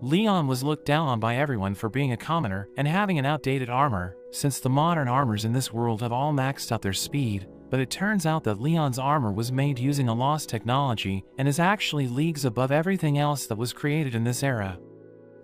Leon was looked down on by everyone for being a commoner and having an outdated armor, since the modern armors in this world have all maxed out their speed, but it turns out that Leon's armor was made using a lost technology and is actually leagues above everything else that was created in this era.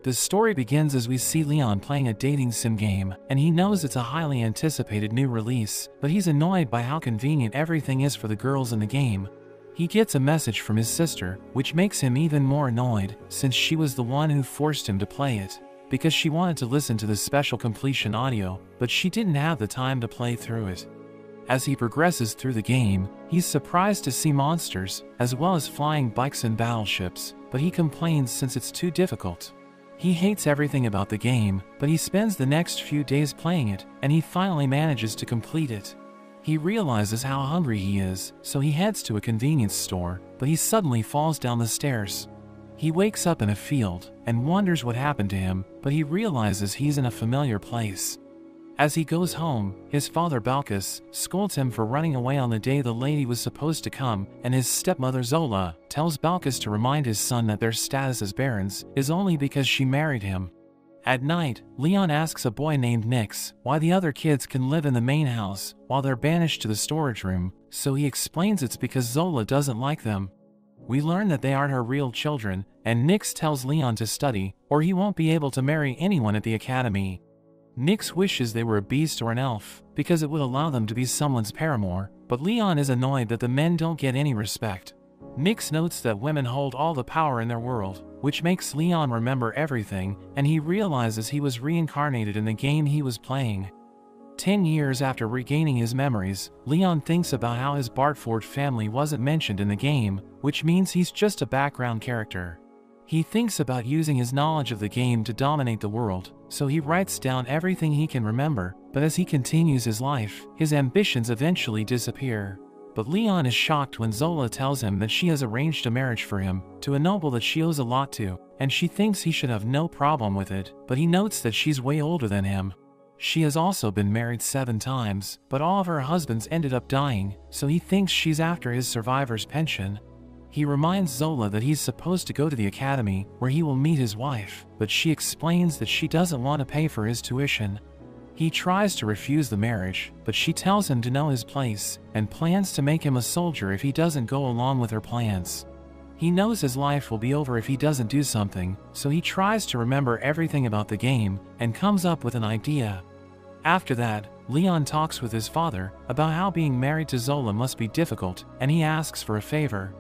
The story begins as we see Leon playing a dating sim game, and he knows it's a highly anticipated new release, but he's annoyed by how convenient everything is for the girls in the game. He gets a message from his sister, which makes him even more annoyed, since she was the one who forced him to play it, because she wanted to listen to the special completion audio, but she didn't have the time to play through it. As he progresses through the game, he's surprised to see monsters, as well as flying bikes and battleships, but he complains since it's too difficult. He hates everything about the game, but he spends the next few days playing it, and he finally manages to complete it. He realizes how hungry he is, so he heads to a convenience store, but he suddenly falls down the stairs. He wakes up in a field, and wonders what happened to him, but he realizes he's in a familiar place. As he goes home, his father Balkus scolds him for running away on the day the lady was supposed to come, and his stepmother Zola tells Balkus to remind his son that their status as barons is only because she married him. At night, Leon asks a boy named Nix why the other kids can live in the main house while they're banished to the storage room, so he explains it's because Zola doesn't like them. We learn that they aren't her real children, and Nix tells Leon to study, or he won't be able to marry anyone at the academy. Nix wishes they were a beast or an elf, because it would allow them to be someone's paramour, but Leon is annoyed that the men don't get any respect. Nix notes that women hold all the power in their world, which makes Leon remember everything, and he realizes he was reincarnated in the game he was playing. 10 years after regaining his memories, Leon thinks about how his Bartford family wasn't mentioned in the game, which means he's just a background character. He thinks about using his knowledge of the game to dominate the world, so he writes down everything he can remember, but as he continues his life, his ambitions eventually disappear. But Leon is shocked when Zola tells him that she has arranged a marriage for him, to a noble that she owes a lot to, and she thinks he should have no problem with it, but he notes that she's way older than him. She has also been married 7 times, but all of her husbands ended up dying, so he thinks she's after his survivor's pension. He reminds Zola that he's supposed to go to the academy, where he will meet his wife, but she explains that she doesn't want to pay for his tuition. He tries to refuse the marriage, but she tells him to know his place, and plans to make him a soldier if he doesn't go along with her plans. He knows his life will be over if he doesn't do something, so he tries to remember everything about the game, and comes up with an idea. After that, Leon talks with his father about how being married to Zola must be difficult, and he asks for a favor.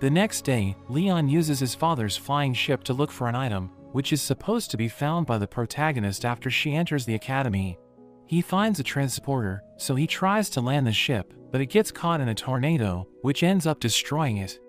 The next day, Leon uses his father's flying ship to look for an item, which is supposed to be found by the protagonist after she enters the academy. He finds a transporter, so he tries to land the ship, but it gets caught in a tornado, which ends up destroying it.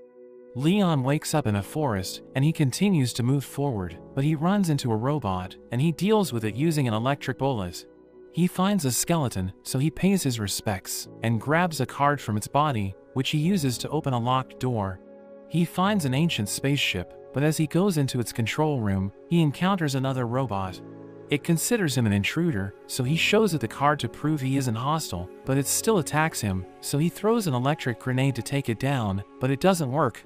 Leon wakes up in a forest, and he continues to move forward, but he runs into a robot, and he deals with it using an electric bullet. He finds a skeleton, so he pays his respects, and grabs a card from its body, which he uses to open a locked door. He finds an ancient spaceship, but as he goes into its control room, he encounters another robot. It considers him an intruder, so he shows it the card to prove he isn't hostile, but it still attacks him, so he throws an electric grenade to take it down, but it doesn't work.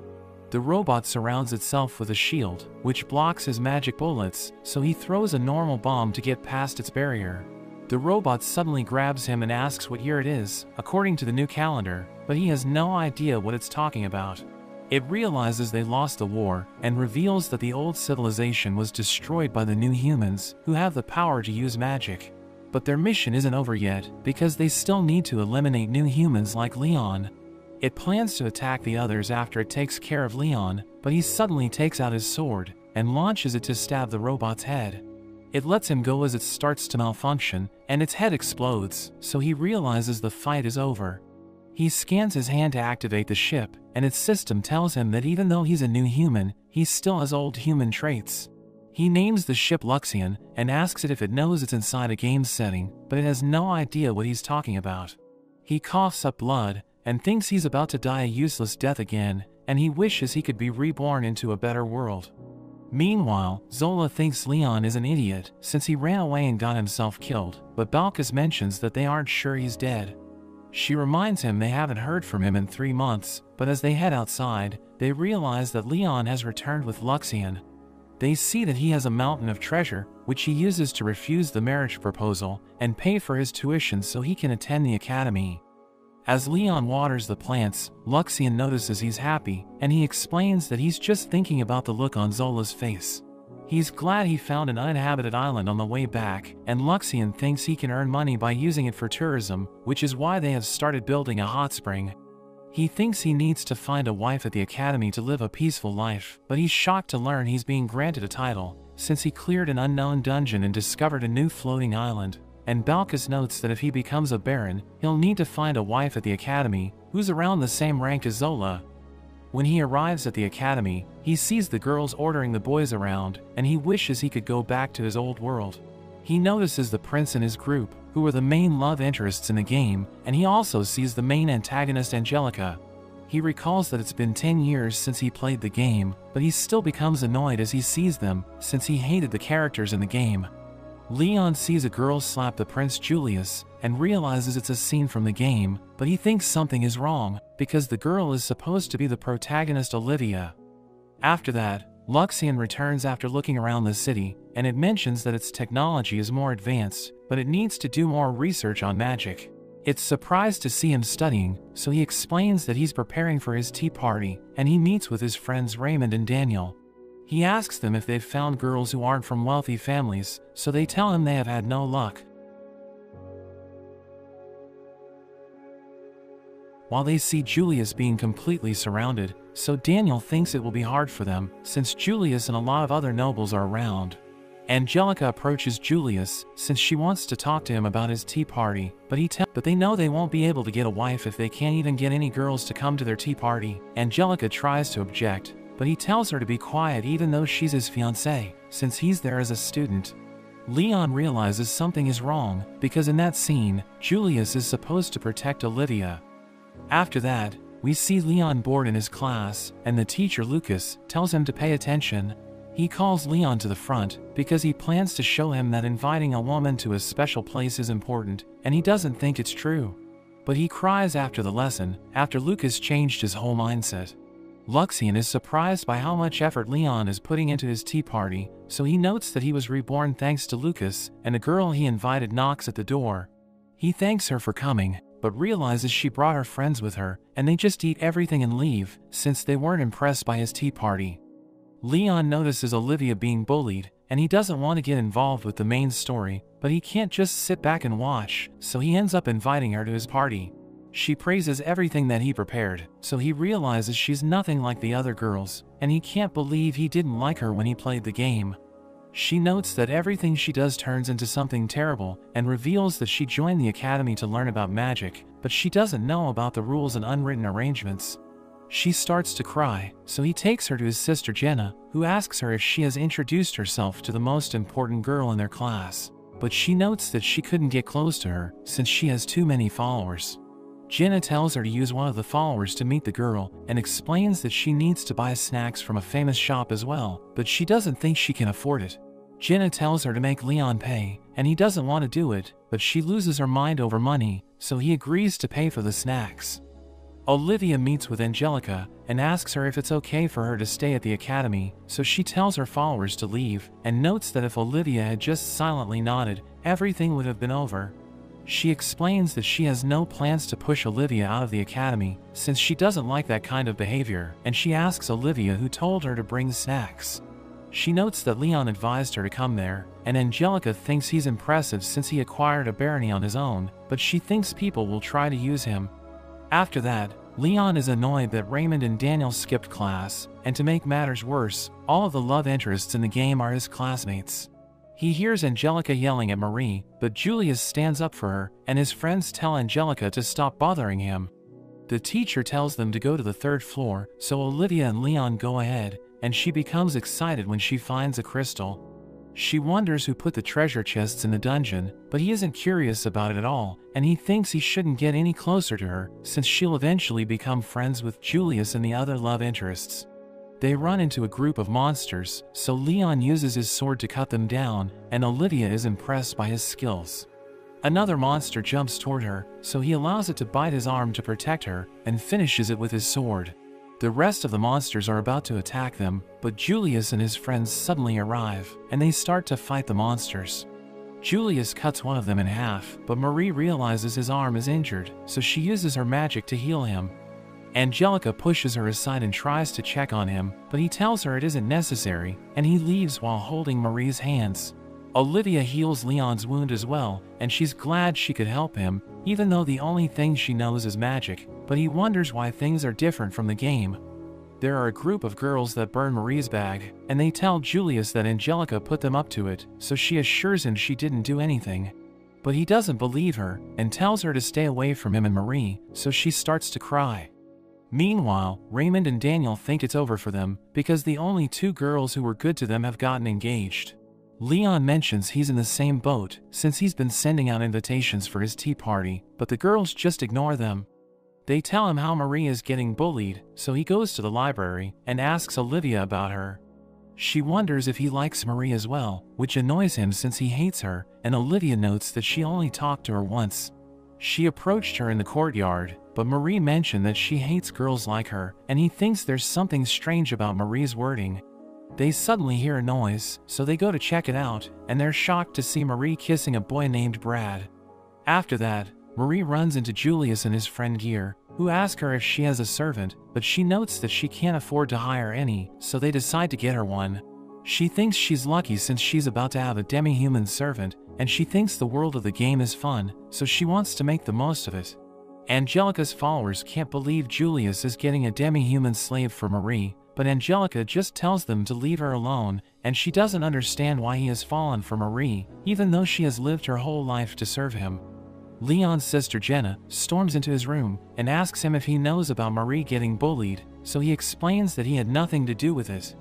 The robot surrounds itself with a shield, which blocks his magic bullets, so he throws a normal bomb to get past its barrier. The robot suddenly grabs him and asks what year it is, according to the new calendar, but he has no idea what it's talking about. It realizes they lost the war, and reveals that the old civilization was destroyed by the new humans, who have the power to use magic. But their mission isn't over yet, because they still need to eliminate new humans like Leon. It plans to attack the others after it takes care of Leon, but he suddenly takes out his sword, and launches it to stab the robot's head. It lets him go as it starts to malfunction, and its head explodes, so he realizes the fight is over. He scans his hand to activate the ship, and its system tells him that even though he's a new human, he still has old human traits. He names the ship Luxian, and asks it if it knows it's inside a game setting, but it has no idea what he's talking about. He coughs up blood, and thinks he's about to die a useless death again, and he wishes he could be reborn into a better world. Meanwhile, Zola thinks Leon is an idiot, since he ran away and got himself killed, but Balkus mentions that they aren't sure he's dead. She reminds him they haven't heard from him in 3 months, but as they head outside, they realize that Leon has returned with Luxian. They see that he has a mountain of treasure, which he uses to refuse the marriage proposal and pay for his tuition so he can attend the academy. As Leon waters the plants, Luxian notices he's happy, and he explains that he's just thinking about the look on Zola's face. He's glad he found an uninhabited island on the way back, and Luxian thinks he can earn money by using it for tourism, which is why they have started building a hot spring. He thinks he needs to find a wife at the academy to live a peaceful life, but he's shocked to learn he's being granted a title, since he cleared an unknown dungeon and discovered a new floating island. And Balkus notes that if he becomes a baron, he'll need to find a wife at the academy, who's around the same rank as Zola. When he arrives at the academy, he sees the girls ordering the boys around, and he wishes he could go back to his old world. He notices the prince and his group, who are the main love interests in the game, and he also sees the main antagonist Angelica. He recalls that it's been 10 years since he played the game, but he still becomes annoyed as he sees them, since he hated the characters in the game. Leon sees a girl slap the Prince Julius, and realizes it's a scene from the game, but he thinks something is wrong, because the girl is supposed to be the protagonist Olivia. After that, Luxian returns after looking around the city, and it mentions that its technology is more advanced, but it needs to do more research on magic. It's surprised to see him studying, so he explains that he's preparing for his tea party, and he meets with his friends Raymond and Daniel. He asks them if they've found girls who aren't from wealthy families, so they tell him they have had no luck. While they see Julius being completely surrounded, so Daniel thinks it will be hard for them, since Julius and a lot of other nobles are around. Angelica approaches Julius, since she wants to talk to him about his tea party, but they know they won't be able to get a wife if they can't even get any girls to come to their tea party. Angelica tries to object, but he tells her to be quiet even though she's his fiancée, since he's there as a student. Leon realizes something is wrong, because in that scene, Julius is supposed to protect Olivia. After that, we see Leon bored in his class, and the teacher Lucas tells him to pay attention. He calls Leon to the front, because he plans to show him that inviting a woman to a special place is important, and he doesn't think it's true. But he cries after the lesson, after Lucas changed his whole mindset. Luxian is surprised by how much effort Leon is putting into his tea party, so he notes that he was reborn thanks to Lucas, and a girl he invited knocks at the door. He thanks her for coming, but realizes she brought her friends with her, and they just eat everything and leave, since they weren't impressed by his tea party. Leon notices Olivia being bullied, and he doesn't want to get involved with the main story, but he can't just sit back and watch, so he ends up inviting her to his party. She praises everything that he prepared, so he realizes she's nothing like the other girls, and he can't believe he didn't like her when he played the game. She notes that everything she does turns into something terrible, and reveals that she joined the academy to learn about magic, but she doesn't know about the rules and unwritten arrangements. She starts to cry, so he takes her to his sister Jenna, who asks her if she has introduced herself to the most important girl in their class, but she notes that she couldn't get close to her, since she has too many followers. Jenna tells her to use one of the followers to meet the girl, and explains that she needs to buy snacks from a famous shop as well, but she doesn't think she can afford it. Jenna tells her to make Leon pay, and he doesn't want to do it, but she loses her mind over money, so he agrees to pay for the snacks. Olivia meets with Angelica, and asks her if it's okay for her to stay at the academy, so she tells her followers to leave, and notes that if Olivia had just silently nodded, everything would have been over. She explains that she has no plans to push Olivia out of the academy, since she doesn't like that kind of behavior, and she asks Olivia who told her to bring snacks. She notes that Leon advised her to come there, and Angelica thinks he's impressive since he acquired a barony on his own, but she thinks people will try to use him. After that, Leon is annoyed that Raymond and Daniel skipped class, and to make matters worse, all of the love interests in the game are his classmates. He hears Angelica yelling at Marie, but Julius stands up for her, and his friends tell Angelica to stop bothering him. The teacher tells them to go to the 3rd floor, so Olivia and Leon go ahead, and she becomes excited when she finds a crystal. She wonders who put the treasure chests in the dungeon, but he isn't curious about it at all, and he thinks he shouldn't get any closer to her, since she'll eventually become friends with Julius and the other love interests. They run into a group of monsters, so Leon uses his sword to cut them down, and Olivia is impressed by his skills. Another monster jumps toward her, so he allows it to bite his arm to protect her, and finishes it with his sword. The rest of the monsters are about to attack them, but Julius and his friends suddenly arrive, and they start to fight the monsters. Julius cuts one of them in half, but Marie realizes his arm is injured, so she uses her magic to heal him. Angelica pushes her aside and tries to check on him, but he tells her it isn't necessary, and he leaves while holding Marie's hands. Olivia heals Leon's wound as well, and she's glad she could help him, even though the only thing she knows is magic, but he wonders why things are different from the game. There are a group of girls that burn Marie's bag, and they tell Julius that Angelica put them up to it, so she assures him she didn't do anything. But he doesn't believe her, and tells her to stay away from him and Marie, so she starts to cry. Meanwhile, Raymond and Daniel think it's over for them, because the only two girls who were good to them have gotten engaged. Leon mentions he's in the same boat, since he's been sending out invitations for his tea party, but the girls just ignore them. They tell him how Marie is getting bullied, so he goes to the library and asks Olivia about her. She wonders if he likes Marie as well, which annoys him since he hates her, and Olivia notes that she only talked to her once. She approached her in the courtyard, but Marie mentioned that she hates girls like her, and he thinks there's something strange about Marie's wording. They suddenly hear a noise, so they go to check it out, and they're shocked to see Marie kissing a boy named Brad. After that, Marie runs into Julius and his friend Gear, who ask her if she has a servant, but she notes that she can't afford to hire any, so they decide to get her one. She thinks she's lucky since she's about to have a demi-human servant, and she thinks the world of the game is fun, so she wants to make the most of it. Angelica's followers can't believe Julius is getting a demi-human slave for Marie, but Angelica just tells them to leave her alone, and she doesn't understand why he has fallen for Marie, even though she has lived her whole life to serve him. Leon's sister Jenna storms into his room and asks him if he knows about Marie getting bullied, so he explains that he had nothing to do with it.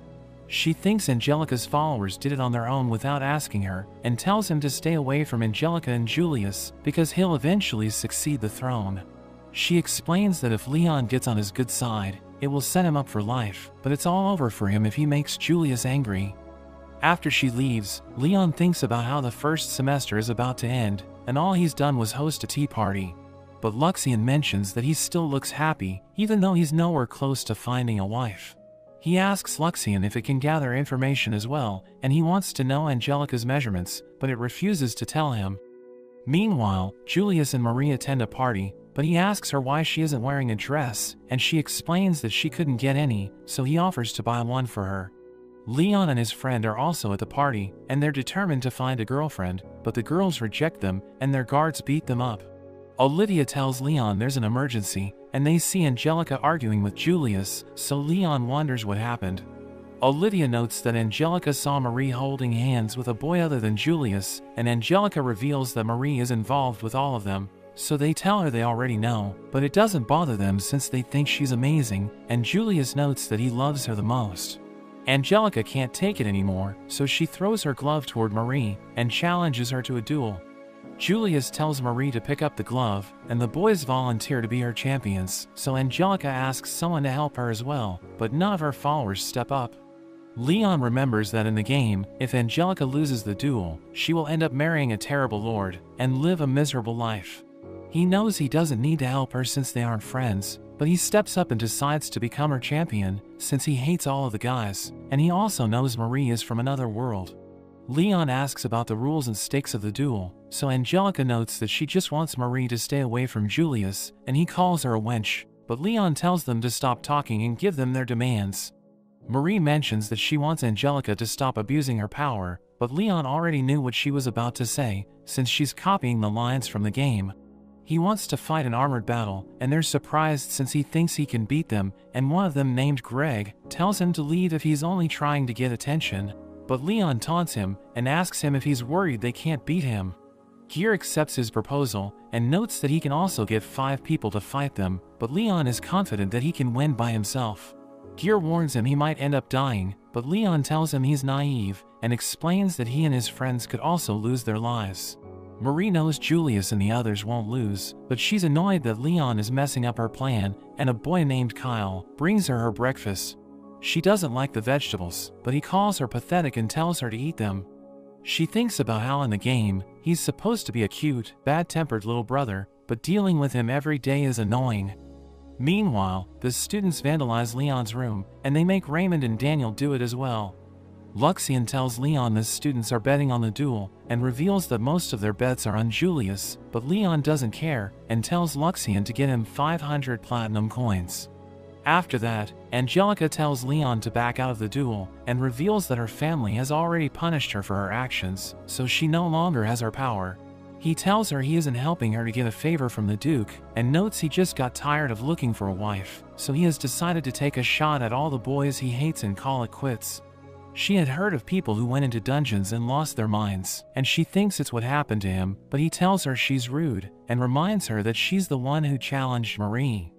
She thinks Angelica's followers did it on their own without asking her, and tells him to stay away from Angelica and Julius because he'll eventually succeed the throne. She explains that if Leon gets on his good side, it will set him up for life, but it's all over for him if he makes Julius angry. After she leaves, Leon thinks about how the first semester is about to end, and all he's done was host a tea party. But Luxian mentions that he still looks happy, even though he's nowhere close to finding a wife. He asks Luxian if it can gather information as well, and he wants to know Angelica's measurements, but it refuses to tell him. Meanwhile, Julius and Marie attend a party, but he asks her why she isn't wearing a dress, and she explains that she couldn't get any, so he offers to buy one for her. Leon and his friend are also at the party, and they're determined to find a girlfriend, but the girls reject them, and their guards beat them up. Olivia tells Leon there's an emergency, and they see Angelica arguing with Julius, so Leon wonders what happened. Olivia notes that Angelica saw Marie holding hands with a boy other than Julius, and Angelica reveals that Marie is involved with all of them, so they tell her they already know, but it doesn't bother them since they think she's amazing, and Julius notes that he loves her the most. Angelica can't take it anymore, so she throws her glove toward Marie and challenges her to a duel. Julius tells Marie to pick up the glove, and the boys volunteer to be her champions, so Angelica asks someone to help her as well, but none of her followers step up. Leon remembers that in the game, if Angelica loses the duel, she will end up marrying a terrible lord and live a miserable life. He knows he doesn't need to help her since they aren't friends, but he steps up and decides to become her champion since he hates all of the guys, and he also knows Marie is from another world. Leon asks about the rules and stakes of the duel, so Angelica notes that she just wants Marie to stay away from Julius, and he calls her a wench, but Leon tells them to stop talking and give them their demands. Marie mentions that she wants Angelica to stop abusing her power, but Leon already knew what she was about to say, since she's copying the lines from the game. He wants to fight an armored battle, and they're surprised since he thinks he can beat them, and one of them named Greg tells him to leave if he's only trying to get attention. But Leon taunts him and asks him if he's worried they can't beat him. Gear accepts his proposal and notes that he can also get 5 people to fight them, but Leon is confident that he can win by himself. Gear warns him he might end up dying, but Leon tells him he's naive and explains that he and his friends could also lose their lives. Marie knows Julius and the others won't lose, but she's annoyed that Leon is messing up her plan, and a boy named Kyle brings her breakfast. She doesn't like the vegetables, but he calls her pathetic and tells her to eat them. She thinks about how in the game, he's supposed to be a cute, bad-tempered little brother, but dealing with him every day is annoying. Meanwhile, the students vandalize Leon's room, and they make Raymond and Daniel do it as well. Luxian tells Leon the students are betting on the duel, and reveals that most of their bets are on Julius, but Leon doesn't care, and tells Luxian to get him 500 platinum coins. After that, Angelica tells Leon to back out of the duel, and reveals that her family has already punished her for her actions, so she no longer has her power. He tells her he isn't helping her to get a favor from the Duke, and notes he just got tired of looking for a wife, so he has decided to take a shot at all the boys he hates and call it quits. She had heard of people who went into dungeons and lost their minds, and she thinks it's what happened to him, but he tells her she's rude, and reminds her that she's the one who challenged Marie.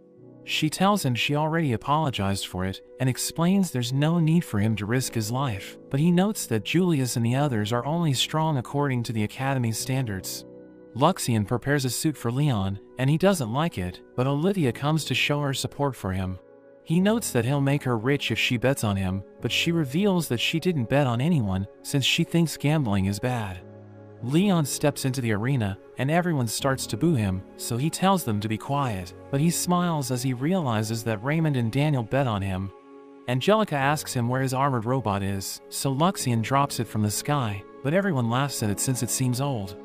She tells him she already apologized for it, and explains there's no need for him to risk his life, but he notes that Julius and the others are only strong according to the Academy's standards. Luxian prepares a suit for Leon, and he doesn't like it, but Olivia comes to show her support for him. He notes that he'll make her rich if she bets on him, but she reveals that she didn't bet on anyone since she thinks gambling is bad. Leon steps into the arena, and everyone starts to boo him, so he tells them to be quiet, but he smiles as he realizes that Raymond and Daniel bet on him. Angelica asks him where his armored robot is, so Luxian drops it from the sky, but everyone laughs at it since it seems old.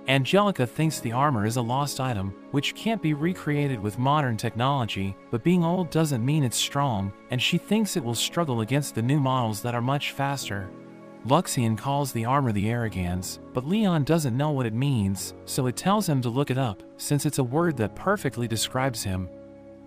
Angelica thinks the armor is a lost item, which can't be recreated with modern technology, but being old doesn't mean it's strong, and she thinks it will struggle against the new models that are much faster. Luxian calls the armor the Arrogans, but Leon doesn't know what it means, so it tells him to look it up, since it's a word that perfectly describes him.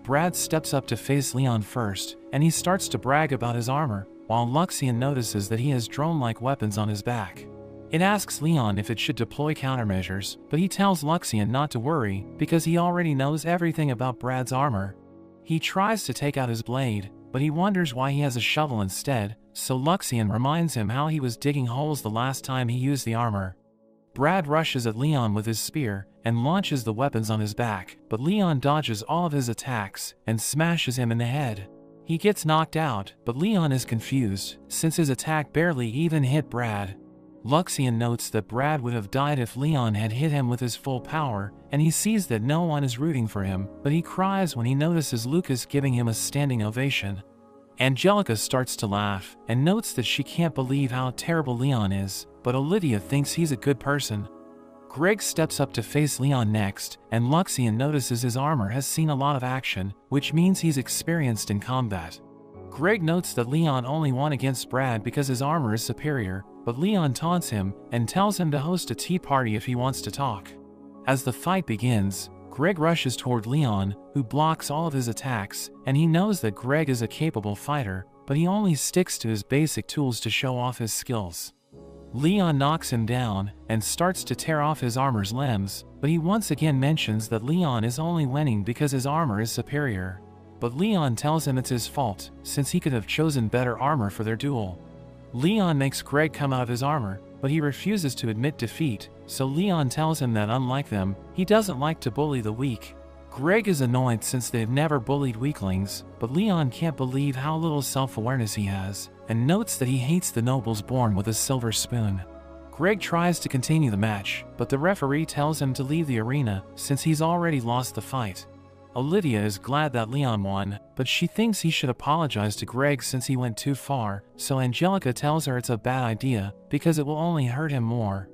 Brad steps up to face Leon first, and he starts to brag about his armor, while Luxian notices that he has drone-like weapons on his back. It asks Leon if it should deploy countermeasures, but he tells Luxian not to worry, because he already knows everything about Brad's armor. He tries to take out his blade, but he wonders why he has a shovel instead, so Luxian reminds him how he was digging holes the last time he used the armor. Brad rushes at Leon with his spear, and launches the weapons on his back, but Leon dodges all of his attacks, and smashes him in the head. He gets knocked out, but Leon is confused, since his attack barely even hit Brad. Luxian notes that Brad would have died if Leon had hit him with his full power, and he sees that no one is rooting for him, but he cries when he notices Lucas giving him a standing ovation. Angelica starts to laugh, and notes that she can't believe how terrible Leon is, but Olivia thinks he's a good person. Greg steps up to face Leon next, and Luxian notices his armor has seen a lot of action, which means he's experienced in combat. Greg notes that Leon only won against Brad because his armor is superior, but Leon taunts him and tells him to host a tea party if he wants to talk. As the fight begins, Greg rushes toward Leon, who blocks all of his attacks, and he knows that Greg is a capable fighter, but he only sticks to his basic tools to show off his skills. Leon knocks him down and starts to tear off his armor's limbs, but he once again mentions that Leon is only winning because his armor is superior. But Leon tells him it's his fault, since he could have chosen better armor for their duel. Leon makes Greg come out of his armor, but he refuses to admit defeat, so Leon tells him that unlike them, he doesn't like to bully the weak. Greg is annoyed since they've never bullied weaklings, but Leon can't believe how little self-awareness he has, and notes that he hates the nobles born with a silver spoon. Greg tries to continue the match, but the referee tells him to leave the arena, since he's already lost the fight. Olivia is glad that Leon won, but she thinks he should apologize to Greg since he went too far, so Angelica tells her it's a bad idea, because it will only hurt him more.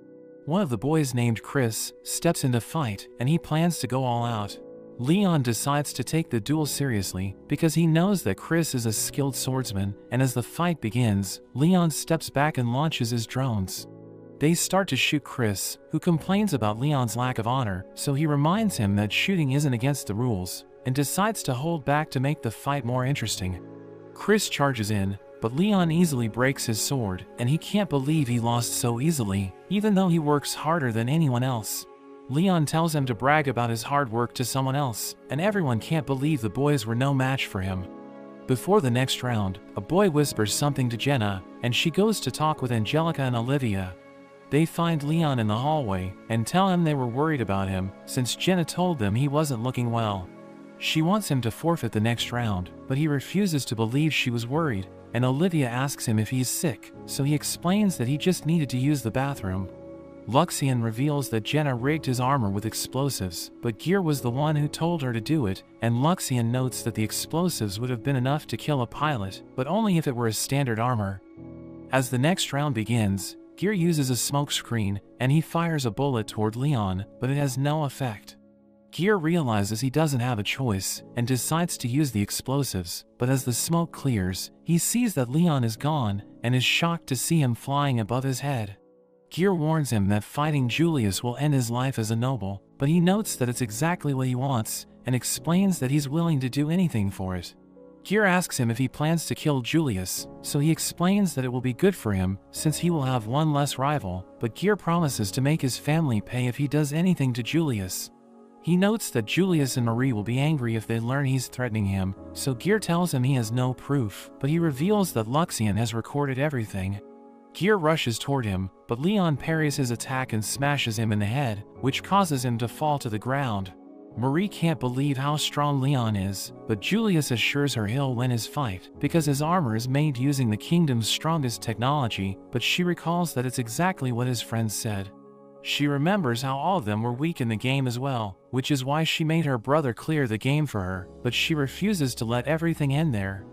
One of the boys named Chris steps in to fight, and he plans to go all out. Leon decides to take the duel seriously, because he knows that Chris is a skilled swordsman, and as the fight begins, Leon steps back and launches his drones. They start to shoot Chris, who complains about Leon's lack of honor, so he reminds him that shooting isn't against the rules, and decides to hold back to make the fight more interesting. Chris charges in, but Leon easily breaks his sword, and he can't believe he lost so easily, even though he works harder than anyone else. Leon tells him to brag about his hard work to someone else, and everyone can't believe the boys were no match for him. Before the next round, a boy whispers something to Jenna, and she goes to talk with Angelica and Olivia. They find Leon in the hallway, and tell him they were worried about him, since Jenna told them he wasn't looking well. She wants him to forfeit the next round, but he refuses to believe she was worried, and Olivia asks him if he's sick, so he explains that he just needed to use the bathroom. Luxian reveals that Jenna rigged his armor with explosives, but Gear was the one who told her to do it, and Luxian notes that the explosives would have been enough to kill a pilot, but only if it were a standard armor. As the next round begins, Gear uses a smoke screen, and he fires a bullet toward Leon, but it has no effect. Gear realizes he doesn't have a choice, and decides to use the explosives, but as the smoke clears, he sees that Leon is gone, and is shocked to see him flying above his head. Gear warns him that fighting Julius will end his life as a noble, but he notes that it's exactly what he wants, and explains that he's willing to do anything for it. Gear asks him if he plans to kill Julius, so he explains that it will be good for him, since he will have one less rival, but Gear promises to make his family pay if he does anything to Julius. He notes that Julius and Marie will be angry if they learn he's threatening him, so Gear tells him he has no proof, but he reveals that Luxian has recorded everything. Gear rushes toward him, but Leon parries his attack and smashes him in the head, which causes him to fall to the ground. Marie can't believe how strong Leon is, but Julius assures her he'll win his fight, because his armor is made using the kingdom's strongest technology, but she recalls that it's exactly what his friends said. She remembers how all of them were weak in the game as well, which is why she made her brother clear the game for her, but she refuses to let everything end there.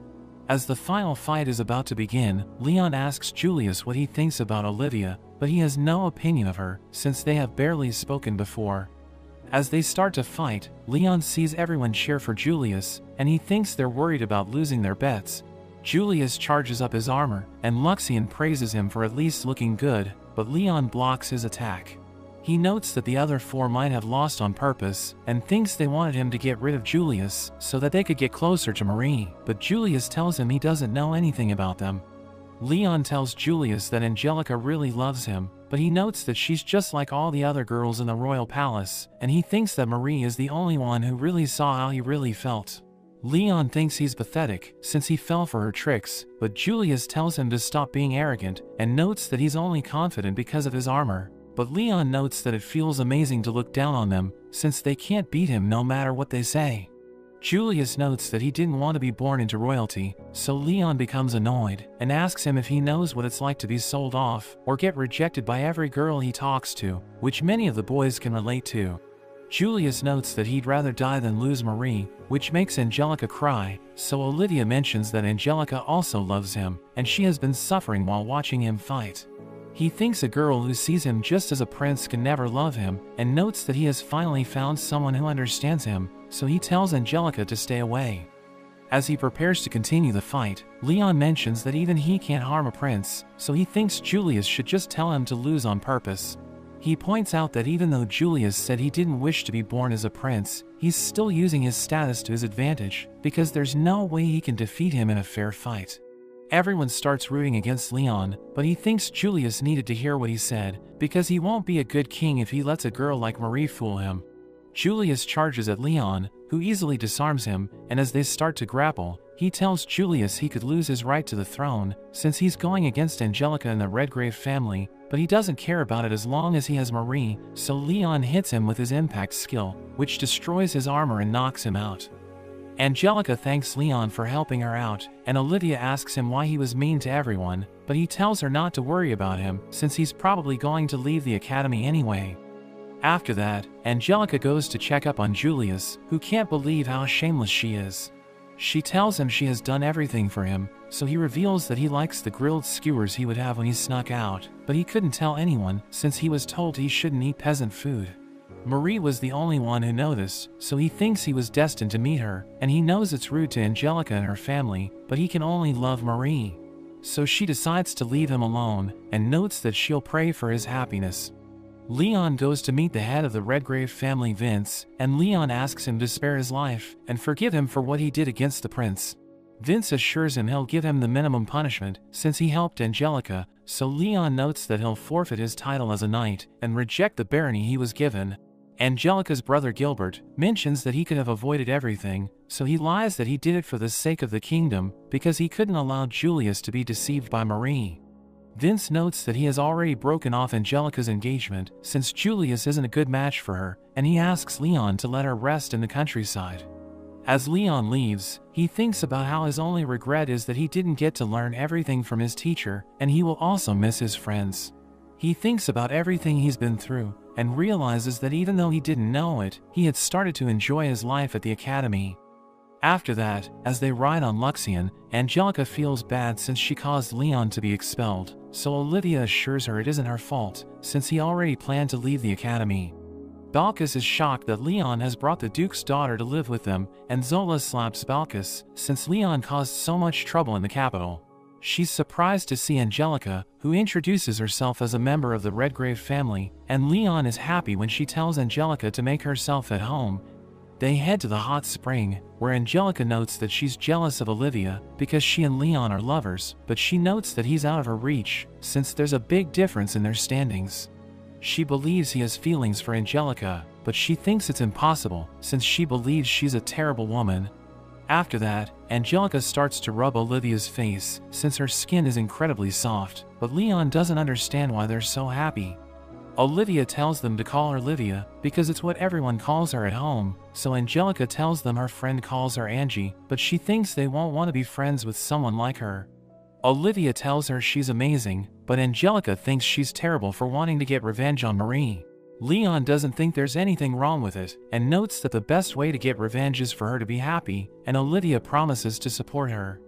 As the final fight is about to begin, Leon asks Julius what he thinks about Olivia, but he has no opinion of her, since they have barely spoken before. As they start to fight, Leon sees everyone cheer for Julius, and he thinks they're worried about losing their bets. Julius charges up his armor, and Luxian praises him for at least looking good, but Leon blocks his attack. He notes that the other four might have lost on purpose, and thinks they wanted him to get rid of Julius so that they could get closer to Marie, but Julius tells him he doesn't know anything about them. Leon tells Julius that Angelica really loves him, but he notes that she's just like all the other girls in the royal palace, and he thinks that Marie is the only one who really saw how he really felt. Leon thinks he's pathetic, since he fell for her tricks, but Julius tells him to stop being arrogant, and notes that he's only confident because of his armor. But Leon notes that it feels amazing to look down on them, since they can't beat him no matter what they say. Julius notes that he didn't want to be born into royalty, so Leon becomes annoyed, and asks him if he knows what it's like to be sold off, or get rejected by every girl he talks to, which many of the boys can relate to. Julius notes that he'd rather die than lose Marie, which makes Angelica cry, so Olivia mentions that Angelica also loves him, and she has been suffering while watching him fight. He thinks a girl who sees him just as a prince can never love him, and notes that he has finally found someone who understands him, so he tells Angelica to stay away. As he prepares to continue the fight, Leon mentions that even he can't harm a prince, so he thinks Julius should just tell him to lose on purpose. He points out that even though Julius said he didn't wish to be born as a prince, he's still using his status to his advantage, because there's no way he can defeat him in a fair fight. Everyone starts rooting against Leon, but he thinks Julius needed to hear what he said, because he won't be a good king if he lets a girl like Marie fool him. Julius charges at Leon, who easily disarms him, and as they start to grapple, he tells Julius he could lose his right to the throne, since he's going against Angelica and the Redgrave family, but he doesn't care about it as long as he has Marie, so Leon hits him with his impact skill, which destroys his armor and knocks him out. Angelica thanks Leon for helping her out, and Olivia asks him why he was mean to everyone, but he tells her not to worry about him, since he's probably going to leave the academy anyway. After that, Angelica goes to check up on Julius, who can't believe how shameless she is. She tells him she has done everything for him, so he reveals that he likes the grilled skewers he would have when he snuck out, but he couldn't tell anyone, since he was told he shouldn't eat peasant food. Marie was the only one who noticed, so he thinks he was destined to meet her, and he knows it's rude to Angelica and her family, but he can only love Marie. So she decides to leave him alone, and notes that she'll pray for his happiness. Leon goes to meet the head of the Redgrave family, Vince, and Leon asks him to spare his life, and forgive him for what he did against the prince. Vince assures him he'll give him the minimum punishment, since he helped Angelica, so Leon notes that he'll forfeit his title as a knight, and reject the barony he was given. Angelica's brother Gilbert mentions that he could have avoided everything, so he lies that he did it for the sake of the kingdom, because he couldn't allow Julius to be deceived by Marie. Vince notes that he has already broken off Angelica's engagement, since Julius isn't a good match for her, and he asks Leon to let her rest in the countryside. As Leon leaves, he thinks about how his only regret is that he didn't get to learn everything from his teacher, and he will also miss his friends. He thinks about everything he's been through, and realizes that even though he didn't know it, he had started to enjoy his life at the academy. After that, as they ride on Luxian, Angelica feels bad since she caused Leon to be expelled, so Olivia assures her it isn't her fault, since he already planned to leave the academy. Balkis is shocked that Leon has brought the Duke's daughter to live with them, and Zola slaps Balkis, since Leon caused so much trouble in the capital. She's surprised to see Angelica, who introduces herself as a member of the Redgrave family, and Leon is happy when she tells Angelica to make herself at home. They head to the hot spring, where Angelica notes that she's jealous of Olivia because she and Leon are lovers, but she notes that he's out of her reach, since there's a big difference in their standings. She believes he has feelings for Angelica, but she thinks it's impossible, since she believes she's a terrible woman. After that, Angelica starts to rub Olivia's face, since her skin is incredibly soft, but Leon doesn't understand why they're so happy. Olivia tells them to call her Livia, because it's what everyone calls her at home, so Angelica tells them her friend calls her Angie, but she thinks they won't want to be friends with someone like her. Olivia tells her she's amazing, but Angelica thinks she's terrible for wanting to get revenge on Marie. Leon doesn't think there's anything wrong with it, and notes that the best way to get revenge is for her to be happy, and Olivia promises to support her.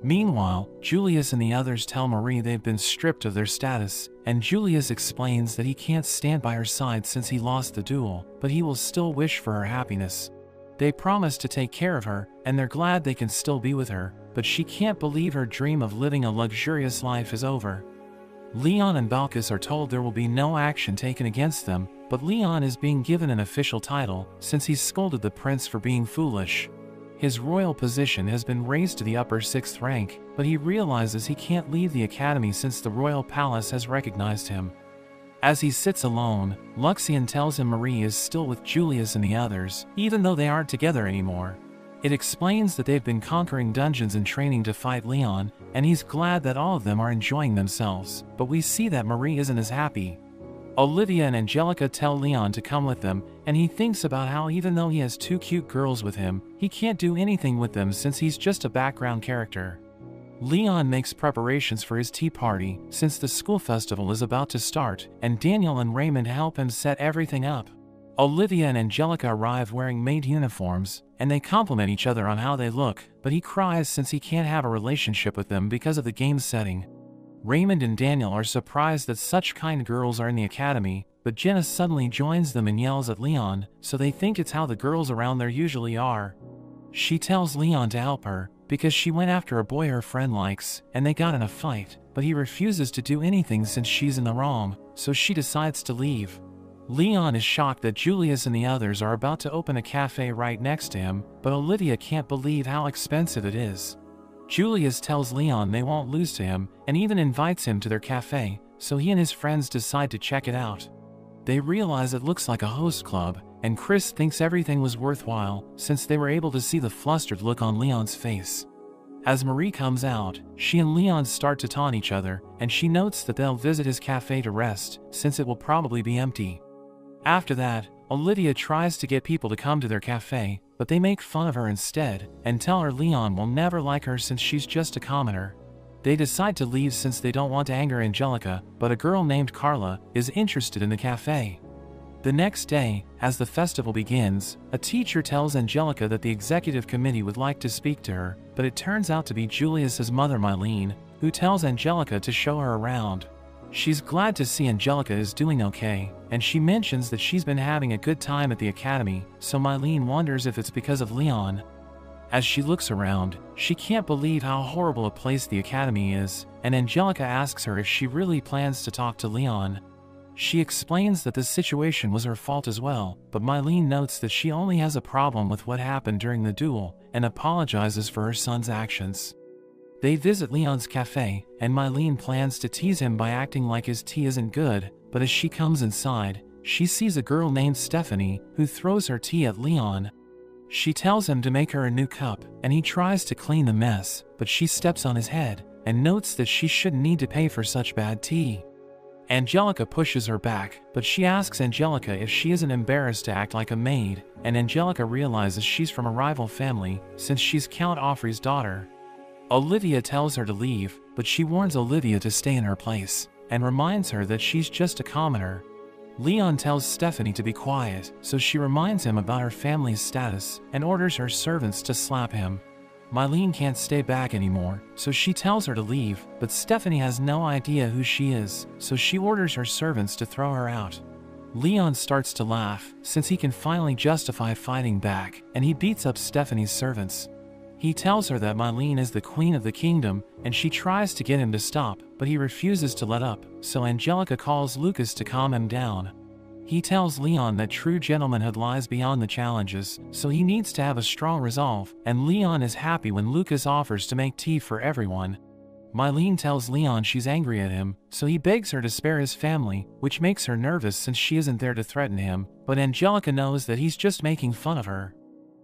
Meanwhile, Julius and the others tell Marie they've been stripped of their status, and Julius explains that he can't stand by her side since he lost the duel, but he will still wish for her happiness. They promise to take care of her, and they're glad they can still be with her, but she can't believe her dream of living a luxurious life is over. Leon and Balkis are told there will be no action taken against them, but Leon is being given an official title, since he scolded the prince for being foolish. His royal position has been raised to the upper 6th rank, but he realizes he can't leave the academy since the royal palace has recognized him. As he sits alone, Luxian tells him Marie is still with Julius and the others, even though they aren't together anymore. It explains that they've been conquering dungeons and training to fight Leon, and he's glad that all of them are enjoying themselves, but we see that Marie isn't as happy. Olivia and Angelica tell Leon to come with them, and he thinks about how even though he has 2 cute girls with him, he can't do anything with them since he's just a background character. Leon makes preparations for his tea party, since the school festival is about to start, and Daniel and Raymond help him set everything up. Olivia and Angelica arrive wearing maid uniforms, and they compliment each other on how they look, but he cries since he can't have a relationship with them because of the game's setting. Raymond and Daniel are surprised that such kind girls are in the academy, but Jenna suddenly joins them and yells at Leon, so they think it's how the girls around there usually are. She tells Leon to help her, because she went after a boy her friend likes, and they got in a fight, but he refuses to do anything since she's in the wrong, so she decides to leave. Leon is shocked that Julius and the others are about to open a cafe right next to him, but Olivia can't believe how expensive it is. Julius tells Leon they won't lose to him, and even invites him to their cafe, so he and his friends decide to check it out. They realize it looks like a host club, and Chris thinks everything was worthwhile, since they were able to see the flustered look on Leon's face. As Marie comes out, she and Leon start to taunt each other, and she notes that they'll visit his cafe to rest, since it will probably be empty. After that, Olivia tries to get people to come to their cafe, but they make fun of her instead, and tell her Leon will never like her since she's just a commoner. They decide to leave since they don't want to anger Angelica, but a girl named Carla is interested in the cafe. The next day, as the festival begins, a teacher tells Angelica that the executive committee would like to speak to her, but it turns out to be Julius's mother Mylene, who tells Angelica to show her around. She's glad to see Angelica is doing okay, and she mentions that she's been having a good time at the academy, so Mylene wonders if it's because of Leon. As she looks around, she can't believe how horrible a place the academy is, and Angelica asks her if she really plans to talk to Leon. She explains that the situation was her fault as well, but Mylene notes that she only has a problem with what happened during the duel, and apologizes for her son's actions. They visit Leon's cafe, and Mylene plans to tease him by acting like his tea isn't good, but as she comes inside, she sees a girl named Stephanie, who throws her tea at Leon. She tells him to make her a new cup, and he tries to clean the mess, but she steps on his head, and notes that she shouldn't need to pay for such bad tea. Angelica pushes her back, but she asks Angelica if she isn't embarrassed to act like a maid, and Angelica realizes she's from a rival family, since she's Count Offrey's daughter. Olivia tells her to leave, but she warns Olivia to stay in her place. and reminds her that she's just a commoner. Leon tells Stephanie to be quiet, so she reminds him about her family's status and orders her servants to slap him. Mylene can't stay back anymore, so she tells her to leave, but Stephanie has no idea who she is, so she orders her servants to throw her out. Leon starts to laugh, since he can finally justify fighting back, and he beats up Stephanie's servants. He tells her that Mylene is the queen of the kingdom, and she tries to get him to stop, but he refuses to let up, so Angelica calls Lucas to calm him down. He tells Leon that true gentlemanhood lies beyond the challenges, so he needs to have a strong resolve, and Leon is happy when Lucas offers to make tea for everyone. Mylene tells Leon she's angry at him, so he begs her to spare his family, which makes her nervous since she isn't there to threaten him, but Angelica knows that he's just making fun of her.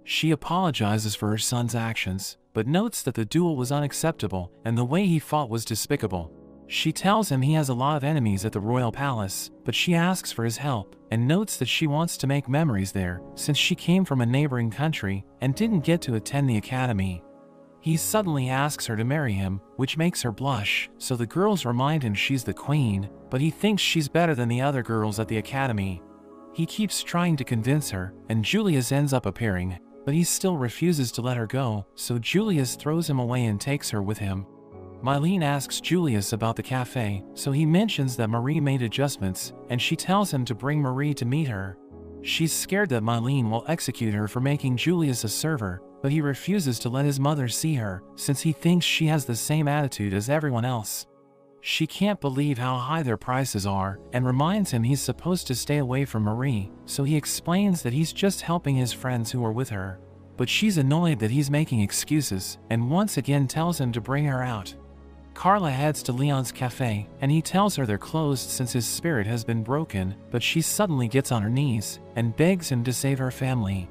She apologizes for her son's actions, but notes that the duel was unacceptable and the way he fought was despicable. She tells him he has a lot of enemies at the royal palace, but she asks for his help, and notes that she wants to make memories there, since she came from a neighboring country and didn't get to attend the academy. He suddenly asks her to marry him, which makes her blush, so the girls remind him she's the queen, but he thinks she's better than the other girls at the academy. He keeps trying to convince her, and Julius ends up appearing, but he still refuses to let her go, so Julius throws him away and takes her with him. Mylene asks Julius about the cafe, so he mentions that Marie made adjustments, and she tells him to bring Marie to meet her. She's scared that Mylene will execute her for making Julius a server, but he refuses to let his mother see her, since he thinks she has the same attitude as everyone else. She can't believe how high their prices are, and reminds him he's supposed to stay away from Marie, so he explains that he's just helping his friends who are with her. But she's annoyed that he's making excuses, and once again tells him to bring her out. Carla heads to Leon's cafe, and he tells her they're closed since his spirit has been broken, but she suddenly gets on her knees and begs him to save her family.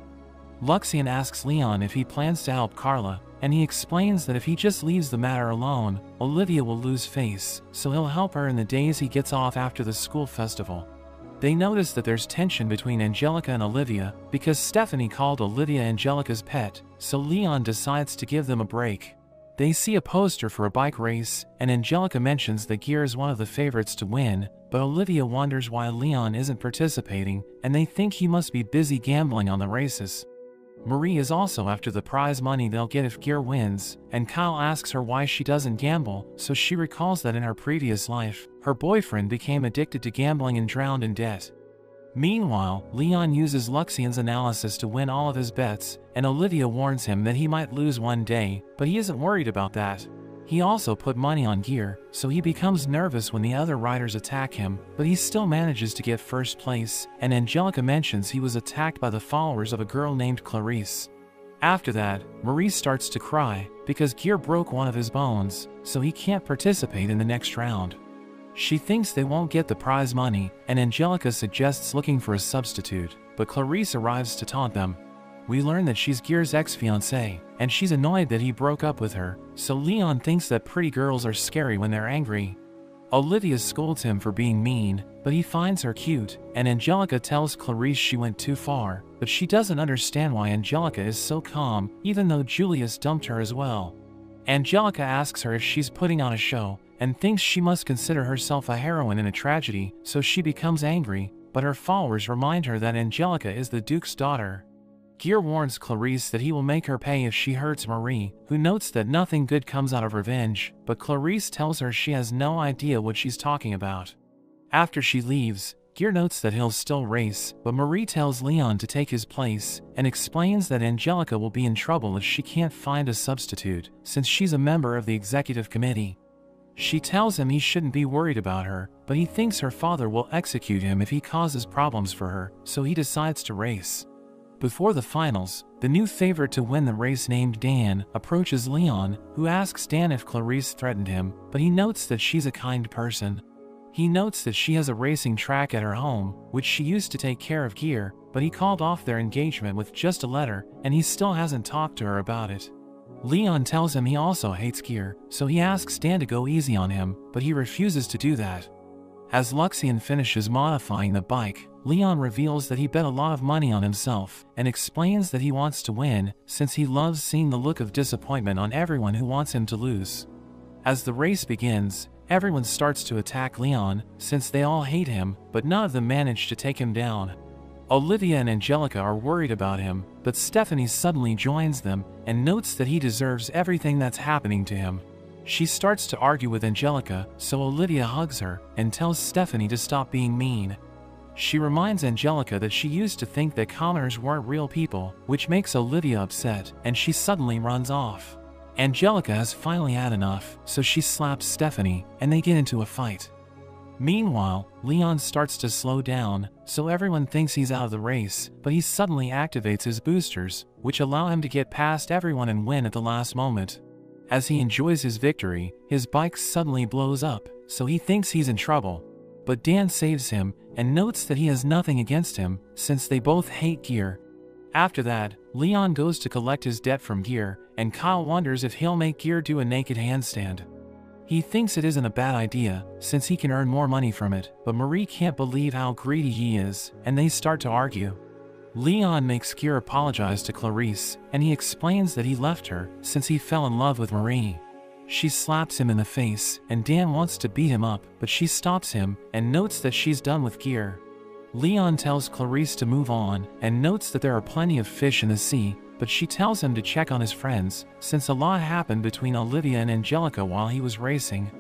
Luxian asks Leon if he plans to help Carla, and he explains that if he just leaves the matter alone, Olivia will lose face, so he'll help her in the days he gets off after the school festival. They notice that there's tension between Angelica and Olivia because Stephanie called Olivia Angelica's pet, so Leon decides to give them a break. They see a poster for a bike race, and Angelica mentions that Gear is one of the favorites to win, but Olivia wonders why Leon isn't participating, and they think he must be busy gambling on the races. Marie is also after the prize money they'll get if Gear wins, and Kyle asks her why she doesn't gamble, so she recalls that in her previous life, her boyfriend became addicted to gambling and drowned in debt. Meanwhile, Leon uses Luxian's analysis to win all of his bets, and Olivia warns him that he might lose one day, but he isn't worried about that. He also put money on Gear, so he becomes nervous when the other riders attack him, but he still manages to get first place, and Angelica mentions he was attacked by the followers of a girl named Clarice. After that, Marie starts to cry, because Gear broke one of his bones, so he can't participate in the next round. She thinks they won't get the prize money, and Angelica suggests looking for a substitute, but Clarice arrives to taunt them. We learn that she's Gear's ex-fiancée, and she's annoyed that he broke up with her, so Leon thinks that pretty girls are scary when they're angry. Olivia scolds him for being mean, but he finds her cute, and Angelica tells Clarice she went too far, but she doesn't understand why Angelica is so calm, even though Julius dumped her as well. Angelica asks her if she's putting on a show, and thinks she must consider herself a heroine in a tragedy, so she becomes angry, but her followers remind her that Angelica is the Duke's daughter. Gear warns Clarice that he will make her pay if she hurts Marie, who notes that nothing good comes out of revenge, but Clarice tells her she has no idea what she's talking about. After she leaves, Gear notes that he'll still race, but Marie tells Leon to take his place, and explains that Angelica will be in trouble if she can't find a substitute, since she's a member of the executive committee. She tells him he shouldn't be worried about her, but he thinks her father will execute him if he causes problems for her, so he decides to race. Before the finals, the new favorite to win the race named Dan approaches Leon, who asks Dan if Clarice threatened him, but he notes that she's a kind person. He notes that she has a racing track at her home, which she used to take care of Gear, but he called off their engagement with just a letter, and he still hasn't talked to her about it. Leon tells him he also hates Gear, so he asks Dan to go easy on him, but he refuses to do that. As Luxian finishes modifying the bike, Leon reveals that he bet a lot of money on himself, and explains that he wants to win, since he loves seeing the look of disappointment on everyone who wants him to lose. As the race begins, everyone starts to attack Leon, since they all hate him, but none of them manage to take him down. Olivia and Angelica are worried about him, but Stephanie suddenly joins them and notes that he deserves everything that's happening to him. She starts to argue with Angelica, so Olivia hugs her and tells Stephanie to stop being mean. She reminds Angelica that she used to think that commoners weren't real people, which makes Olivia upset, and she suddenly runs off. Angelica has finally had enough, so she slaps Stephanie, and they get into a fight. Meanwhile, Leon starts to slow down, so everyone thinks he's out of the race, but he suddenly activates his boosters, which allow him to get past everyone and win at the last moment. As he enjoys his victory, his bike suddenly blows up, so he thinks he's in trouble. But Dan saves him, and notes that he has nothing against him, since they both hate Gear. After that, Leon goes to collect his debt from Gear, and Kyle wonders if he'll make Gear do a naked handstand. He thinks it isn't a bad idea, since he can earn more money from it, but Marie can't believe how greedy he is, and they start to argue. Leon makes Gear apologize to Clarice, and he explains that he left her, since he fell in love with Marie. She slaps him in the face, and Dan wants to beat him up, but she stops him, and notes that she's done with Gear. Leon tells Clarice to move on, and notes that there are plenty of fish in the sea, but she tells him to check on his friends, since a lot happened between Olivia and Angelica while he was racing.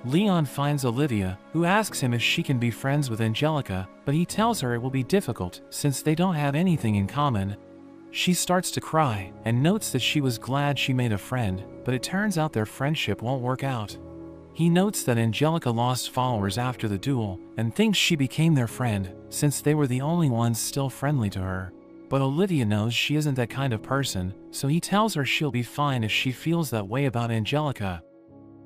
Leon finds Olivia, who asks him if she can be friends with Angelica, but he tells her it will be difficult, since they don't have anything in common. She starts to cry, and notes that she was glad she made a friend, but it turns out their friendship won't work out. He notes that Angelica lost followers after the duel, and thinks she became their friend, since they were the only ones still friendly to her. But Olivia knows she isn't that kind of person, so he tells her she'll be fine if she feels that way about Angelica.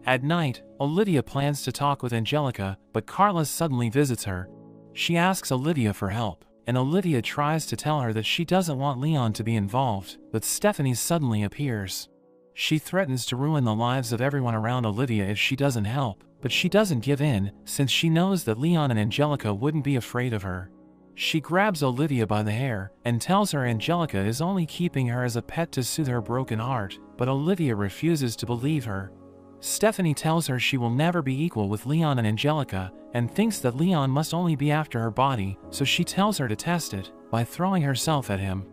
At night, Olivia plans to talk with Angelica, but Carla suddenly visits her. She asks Olivia for help, and Olivia tries to tell her that she doesn't want Leon to be involved, but Stephanie suddenly appears. She threatens to ruin the lives of everyone around Olivia if she doesn't help, but she doesn't give in, since she knows that Leon and Angelica wouldn't be afraid of her. She grabs Olivia by the hair, and tells her Angelica is only keeping her as a pet to soothe her broken heart, but Olivia refuses to believe her. Stephanie tells her she will never be equal with Leon and Angelica, and thinks that Leon must only be after her body, so she tells her to test it, by throwing herself at him.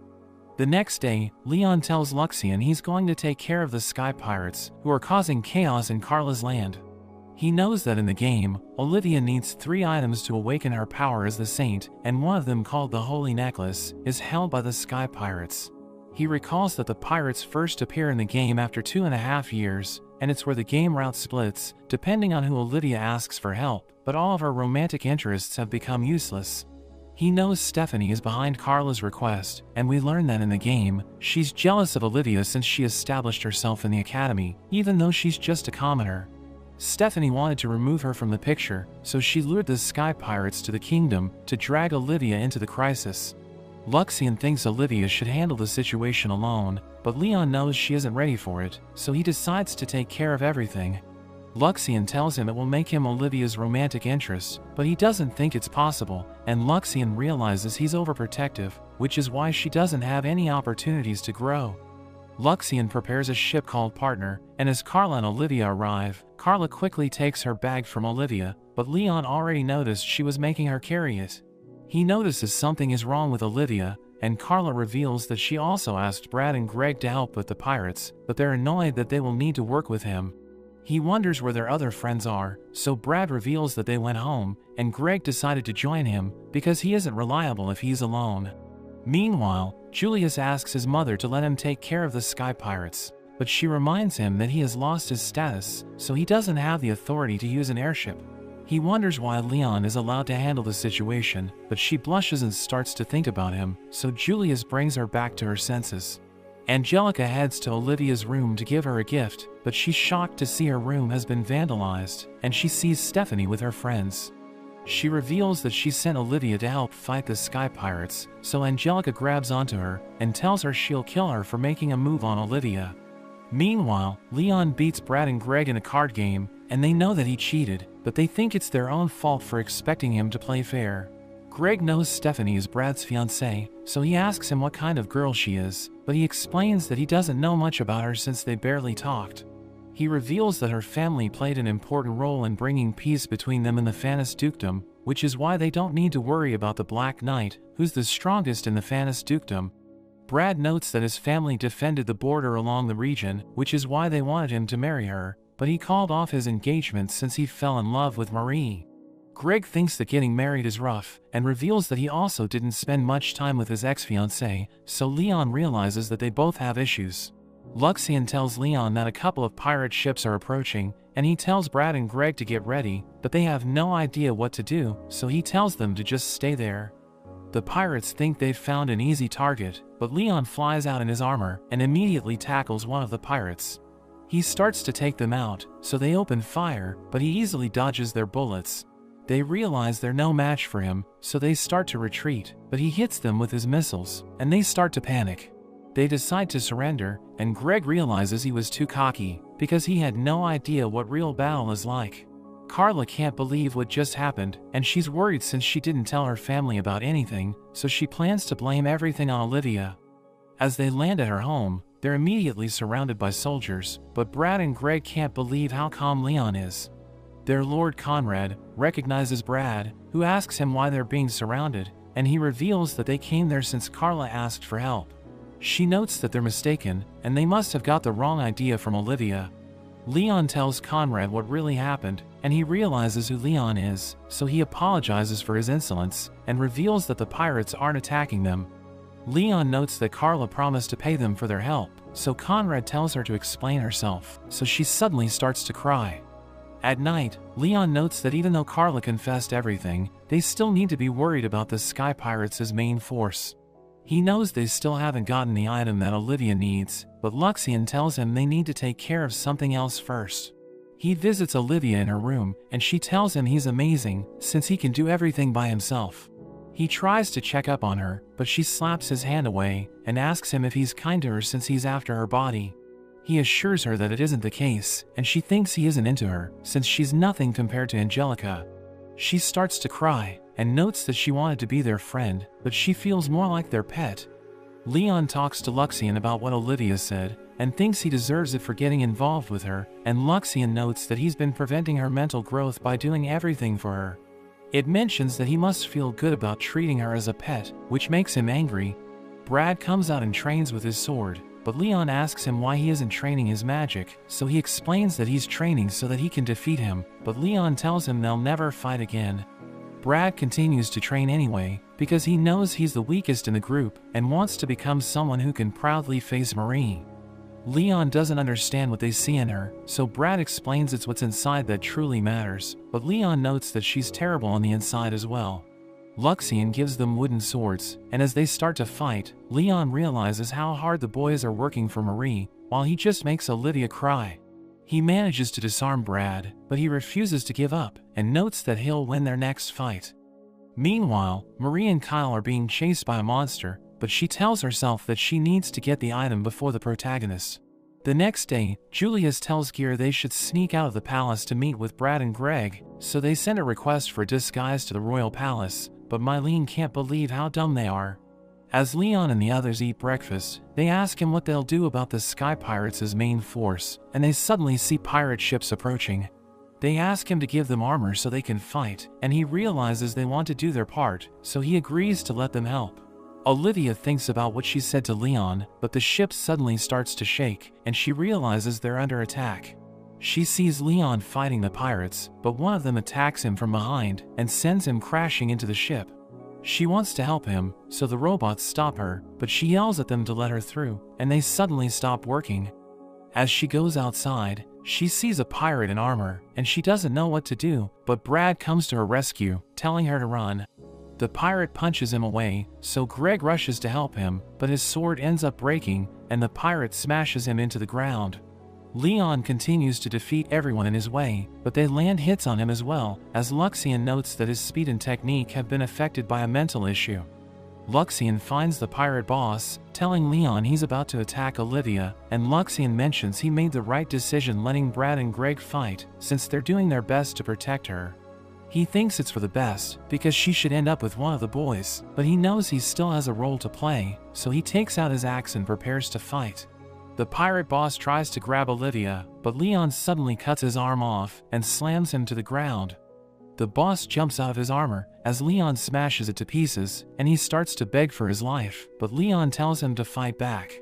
The next day, Leon tells Luxian he's going to take care of the Sky Pirates, who are causing chaos in Carla's land. He knows that in the game, Olivia needs 3 items to awaken her power as the Saint, and one of them, called the Holy Necklace, is held by the Sky Pirates. He recalls that the pirates first appear in the game after 2.5 years, and it's where the game route splits, depending on who Olivia asks for help, but all of her romantic interests have become useless. He knows Stephanie is behind Carla's request, and we learn that in the game, she's jealous of Olivia since she established herself in the academy, even though she's just a commoner. Stephanie wanted to remove her from the picture, so she lured the Sky Pirates to the kingdom to drag Olivia into the crisis. Luxian thinks Olivia should handle the situation alone, but Leon knows she isn't ready for it, so he decides to take care of everything. Luxian tells him it will make him Olivia's romantic interest, but he doesn't think it's possible, and Luxian realizes he's overprotective, which is why she doesn't have any opportunities to grow. Luxian prepares a ship called Partner, and as Carla and Olivia arrive, Carla quickly takes her bag from Olivia, but Leon already noticed she was making her carry it. He notices something is wrong with Olivia, and Carla reveals that she also asked Brad and Greg to help with the pirates, but they're annoyed that they will need to work with him. He wonders where their other friends are, so Brad reveals that they went home, and Greg decided to join him, because he isn't reliable if he's alone. Meanwhile, Julius asks his mother to let him take care of the Sky Pirates, but she reminds him that he has lost his status, so he doesn't have the authority to use an airship. He wonders why Leon is allowed to handle the situation, but she blushes and starts to think about him, so Julius brings her back to her senses. Angelica heads to Olivia's room to give her a gift, but she's shocked to see her room has been vandalized, and she sees Stephanie with her friends. She reveals that she sent Olivia to help fight the Sky Pirates, so Angelica grabs onto her and tells her she'll kill her for making a move on Olivia. Meanwhile, Leon beats Brad and Greg in a card game, and they know that he cheated, but they think it's their own fault for expecting him to play fair. Greg knows Stephanie is Brad's fiancée, so he asks him what kind of girl she is, but he explains that he doesn't know much about her since they barely talked. He reveals that her family played an important role in bringing peace between them and the Fanis Dukedom, which is why they don't need to worry about the Black Knight, who's the strongest in the Fanis Dukedom. Brad notes that his family defended the border along the region, which is why they wanted him to marry her, but he called off his engagement since he fell in love with Marie. Greg thinks that getting married is rough, and reveals that he also didn't spend much time with his ex-fiancée, so Leon realizes that they both have issues. Luxian tells Leon that a couple of pirate ships are approaching, and he tells Brad and Greg to get ready, but they have no idea what to do, so he tells them to just stay there. The pirates think they've found an easy target, but Leon flies out in his armor and immediately tackles one of the pirates. He starts to take them out, so they open fire, but he easily dodges their bullets. They realize they're no match for him, so they start to retreat, but he hits them with his missiles, and they start to panic. They decide to surrender, and Greg realizes he was too cocky, because he had no idea what real battle is like. Carla can't believe what just happened, and she's worried since she didn't tell her family about anything, so she plans to blame everything on Olivia. As they land at her home, they're immediately surrounded by soldiers, but Brad and Greg can't believe how calm Leon is. Their Lord Conrad recognizes Brad, who asks him why they're being surrounded, and he reveals that they came there since Carla asked for help. She notes that they're mistaken, and they must have got the wrong idea from Olivia. Leon tells Conrad what really happened, and he realizes who Leon is, so he apologizes for his insolence, and reveals that the pirates aren't attacking them. Leon notes that Carla promised to pay them for their help, so Conrad tells her to explain herself, so she suddenly starts to cry. At night, Leon notes that even though Carla confessed everything, they still need to be worried about the Sky Pirates as main force. He knows they still haven't gotten the item that Olivia needs, but Luxian tells him they need to take care of something else first. He visits Olivia in her room, and she tells him he's amazing, since he can do everything by himself. He tries to check up on her, but she slaps his hand away, and asks him if he's kind to her since he's after her body. He assures her that it isn't the case, and she thinks he isn't into her, since she's nothing compared to Angelica. She starts to cry, and notes that she wanted to be their friend, but she feels more like their pet. Leon talks to Luxian about what Olivia said, and thinks he deserves it for getting involved with her, and Luxian notes that he's been preventing her mental growth by doing everything for her. It mentions that he must feel good about treating her as a pet, which makes him angry. Brad comes out and trains with his sword, but Leon asks him why he isn't training his magic, so he explains that he's training so that he can defeat him, but Leon tells him they'll never fight again. Brad continues to train anyway, because he knows he's the weakest in the group, and wants to become someone who can proudly face Marie. Leon doesn't understand what they see in her, so Brad explains it's what's inside that truly matters, but Leon notes that she's terrible on the inside as well. Luxian gives them wooden swords, and as they start to fight, Leon realizes how hard the boys are working for Marie, while he just makes Olivia cry. He manages to disarm Brad, but he refuses to give up, and notes that he'll win their next fight. Meanwhile, Marie and Kyle are being chased by a monster, but she tells herself that she needs to get the item before the protagonist. The next day, Julius tells Gear they should sneak out of the palace to meet with Brad and Greg, so they send a request for a disguise to the royal palace, but Mylene can't believe how dumb they are. As Leon and the others eat breakfast, they ask him what they'll do about the Sky Pirates as main force, and they suddenly see pirate ships approaching. They ask him to give them armor so they can fight, and he realizes they want to do their part, so he agrees to let them help. Olivia thinks about what she said to Leon, but the ship suddenly starts to shake, and she realizes they're under attack. She sees Leon fighting the pirates, but one of them attacks him from behind and sends him crashing into the ship. She wants to help him, so the robots stop her, but she yells at them to let her through, and they suddenly stop working. As she goes outside, she sees a pirate in armor, and she doesn't know what to do, but Brad comes to her rescue, telling her to run. The pirate punches him away, so Greg rushes to help him, but his sword ends up breaking, and the pirate smashes him into the ground. Leon continues to defeat everyone in his way, but they land hits on him as well, as Luxian notes that his speed and technique have been affected by a mental issue. Luxian finds the pirate boss, telling Leon he's about to attack Olivia, and Luxian mentions he made the right decision letting Brad and Greg fight, since they're doing their best to protect her. He thinks it's for the best, because she should end up with one of the boys, but he knows he still has a role to play, so he takes out his axe and prepares to fight. The pirate boss tries to grab Olivia, but Leon suddenly cuts his arm off and slams him to the ground. The boss jumps out of his armor as Leon smashes it to pieces, and he starts to beg for his life, but Leon tells him to fight back.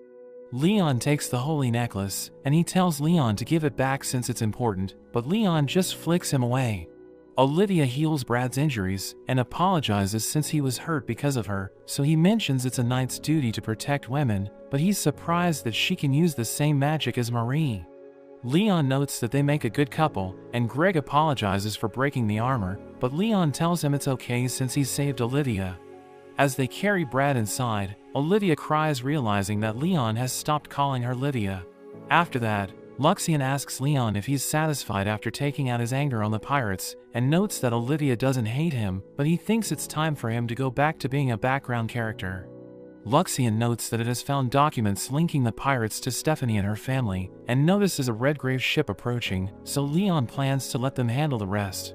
Leon takes the holy necklace, and he tells Leon to give it back since it's important, but Leon just flicks him away. Olivia heals Brad's injuries and apologizes since he was hurt because of her, so he mentions it's a knight's duty to protect women, but he's surprised that she can use the same magic as Marie. Leon notes that they make a good couple, and Greg apologizes for breaking the armor, but Leon tells him it's okay since he saved Olivia. As they carry Brad inside, Olivia cries, realizing that Leon has stopped calling her Lydia. After that, Luxian asks Leon if he's satisfied after taking out his anger on the pirates, and notes that Olivia doesn't hate him, but he thinks it's time for him to go back to being a background character. Luxian notes that it has found documents linking the pirates to Stephanie and her family, and notices a Redgrave ship approaching, so Leon plans to let them handle the rest.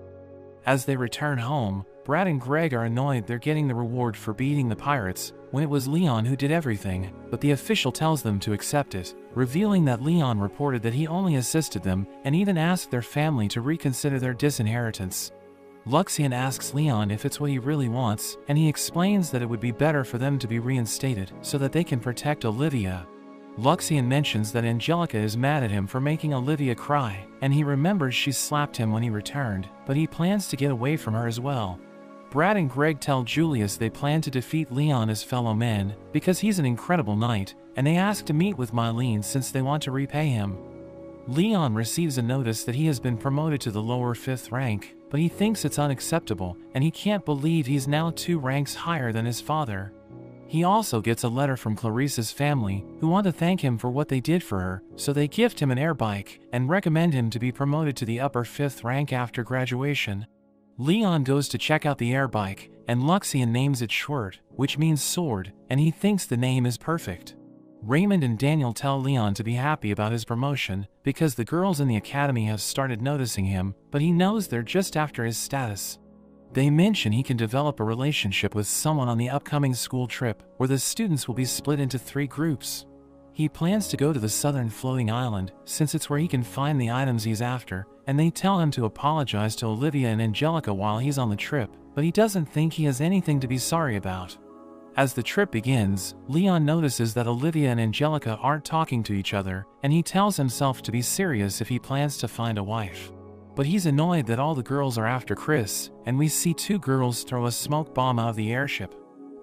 As they return home, Brad and Greg are annoyed they're getting the reward for beating the pirates, when it was Leon who did everything, but the official tells them to accept it, revealing that Leon reported that he only assisted them, and even asked their family to reconsider their disinheritance. Luxian asks Leon if it's what he really wants, and he explains that it would be better for them to be reinstated, so that they can protect Olivia. Luxian mentions that Angelica is mad at him for making Olivia cry, and he remembers she slapped him when he returned, but he plans to get away from her as well. Brad and Greg tell Julius they plan to defeat Leon as fellow men, because he's an incredible knight, and they ask to meet with Mylene since they want to repay him. Leon receives a notice that he has been promoted to the lower 5th rank, but he thinks it's unacceptable, and he can't believe he's now 2 ranks higher than his father. He also gets a letter from Clarissa's family, who want to thank him for what they did for her, so they gift him an air bike, and recommend him to be promoted to the upper 5th rank after graduation. Leon goes to check out the air bike, and Luxian names it Schwert, which means sword, and he thinks the name is perfect. Raymond and Daniel tell Leon to be happy about his promotion, because the girls in the academy have started noticing him, but he knows they're just after his status. They mention he can develop a relationship with someone on the upcoming school trip, where the students will be split into 3 groups. He plans to go to the southern floating island, since it's where he can find the items he's after, and they tell him to apologize to Olivia and Angelica while he's on the trip, but he doesn't think he has anything to be sorry about. As the trip begins, Leon notices that Olivia and Angelica aren't talking to each other, and he tells himself to be serious if he plans to find a wife. But he's annoyed that all the girls are after Chris, and we see 2 girls throw a smoke bomb out of the airship.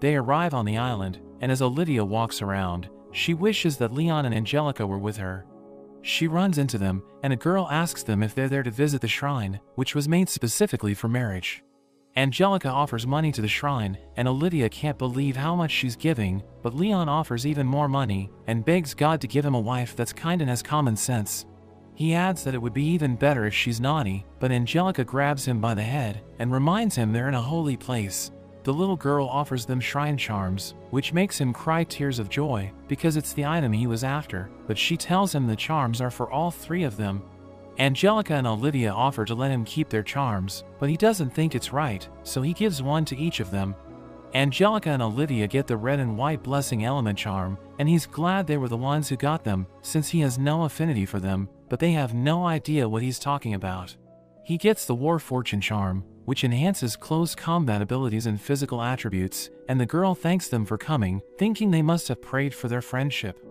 They arrive on the island, and as Olivia walks around, she wishes that Leon and Angelica were with her. She runs into them, and a girl asks them if they're there to visit the shrine, which was made specifically for marriage. Angelica offers money to the shrine, and Olivia can't believe how much she's giving, but Leon offers even more money, and begs God to give him a wife that's kind and has common sense. He adds that it would be even better if she's naughty, but Angelica grabs him by the head, and reminds him they're in a holy place. The little girl offers them shrine charms, which makes him cry tears of joy, because it's the item he was after, but she tells him the charms are for all 3 of them. Angelica and Olivia offer to let him keep their charms, but he doesn't think it's right, so he gives one to each of them. Angelica and Olivia get the red and white blessing element charm, and he's glad they were the ones who got them, since he has no affinity for them, but they have no idea what he's talking about. He gets the war fortune charm, which enhances close combat abilities and physical attributes, and the girl thanks them for coming, thinking they must have prayed for their friendship.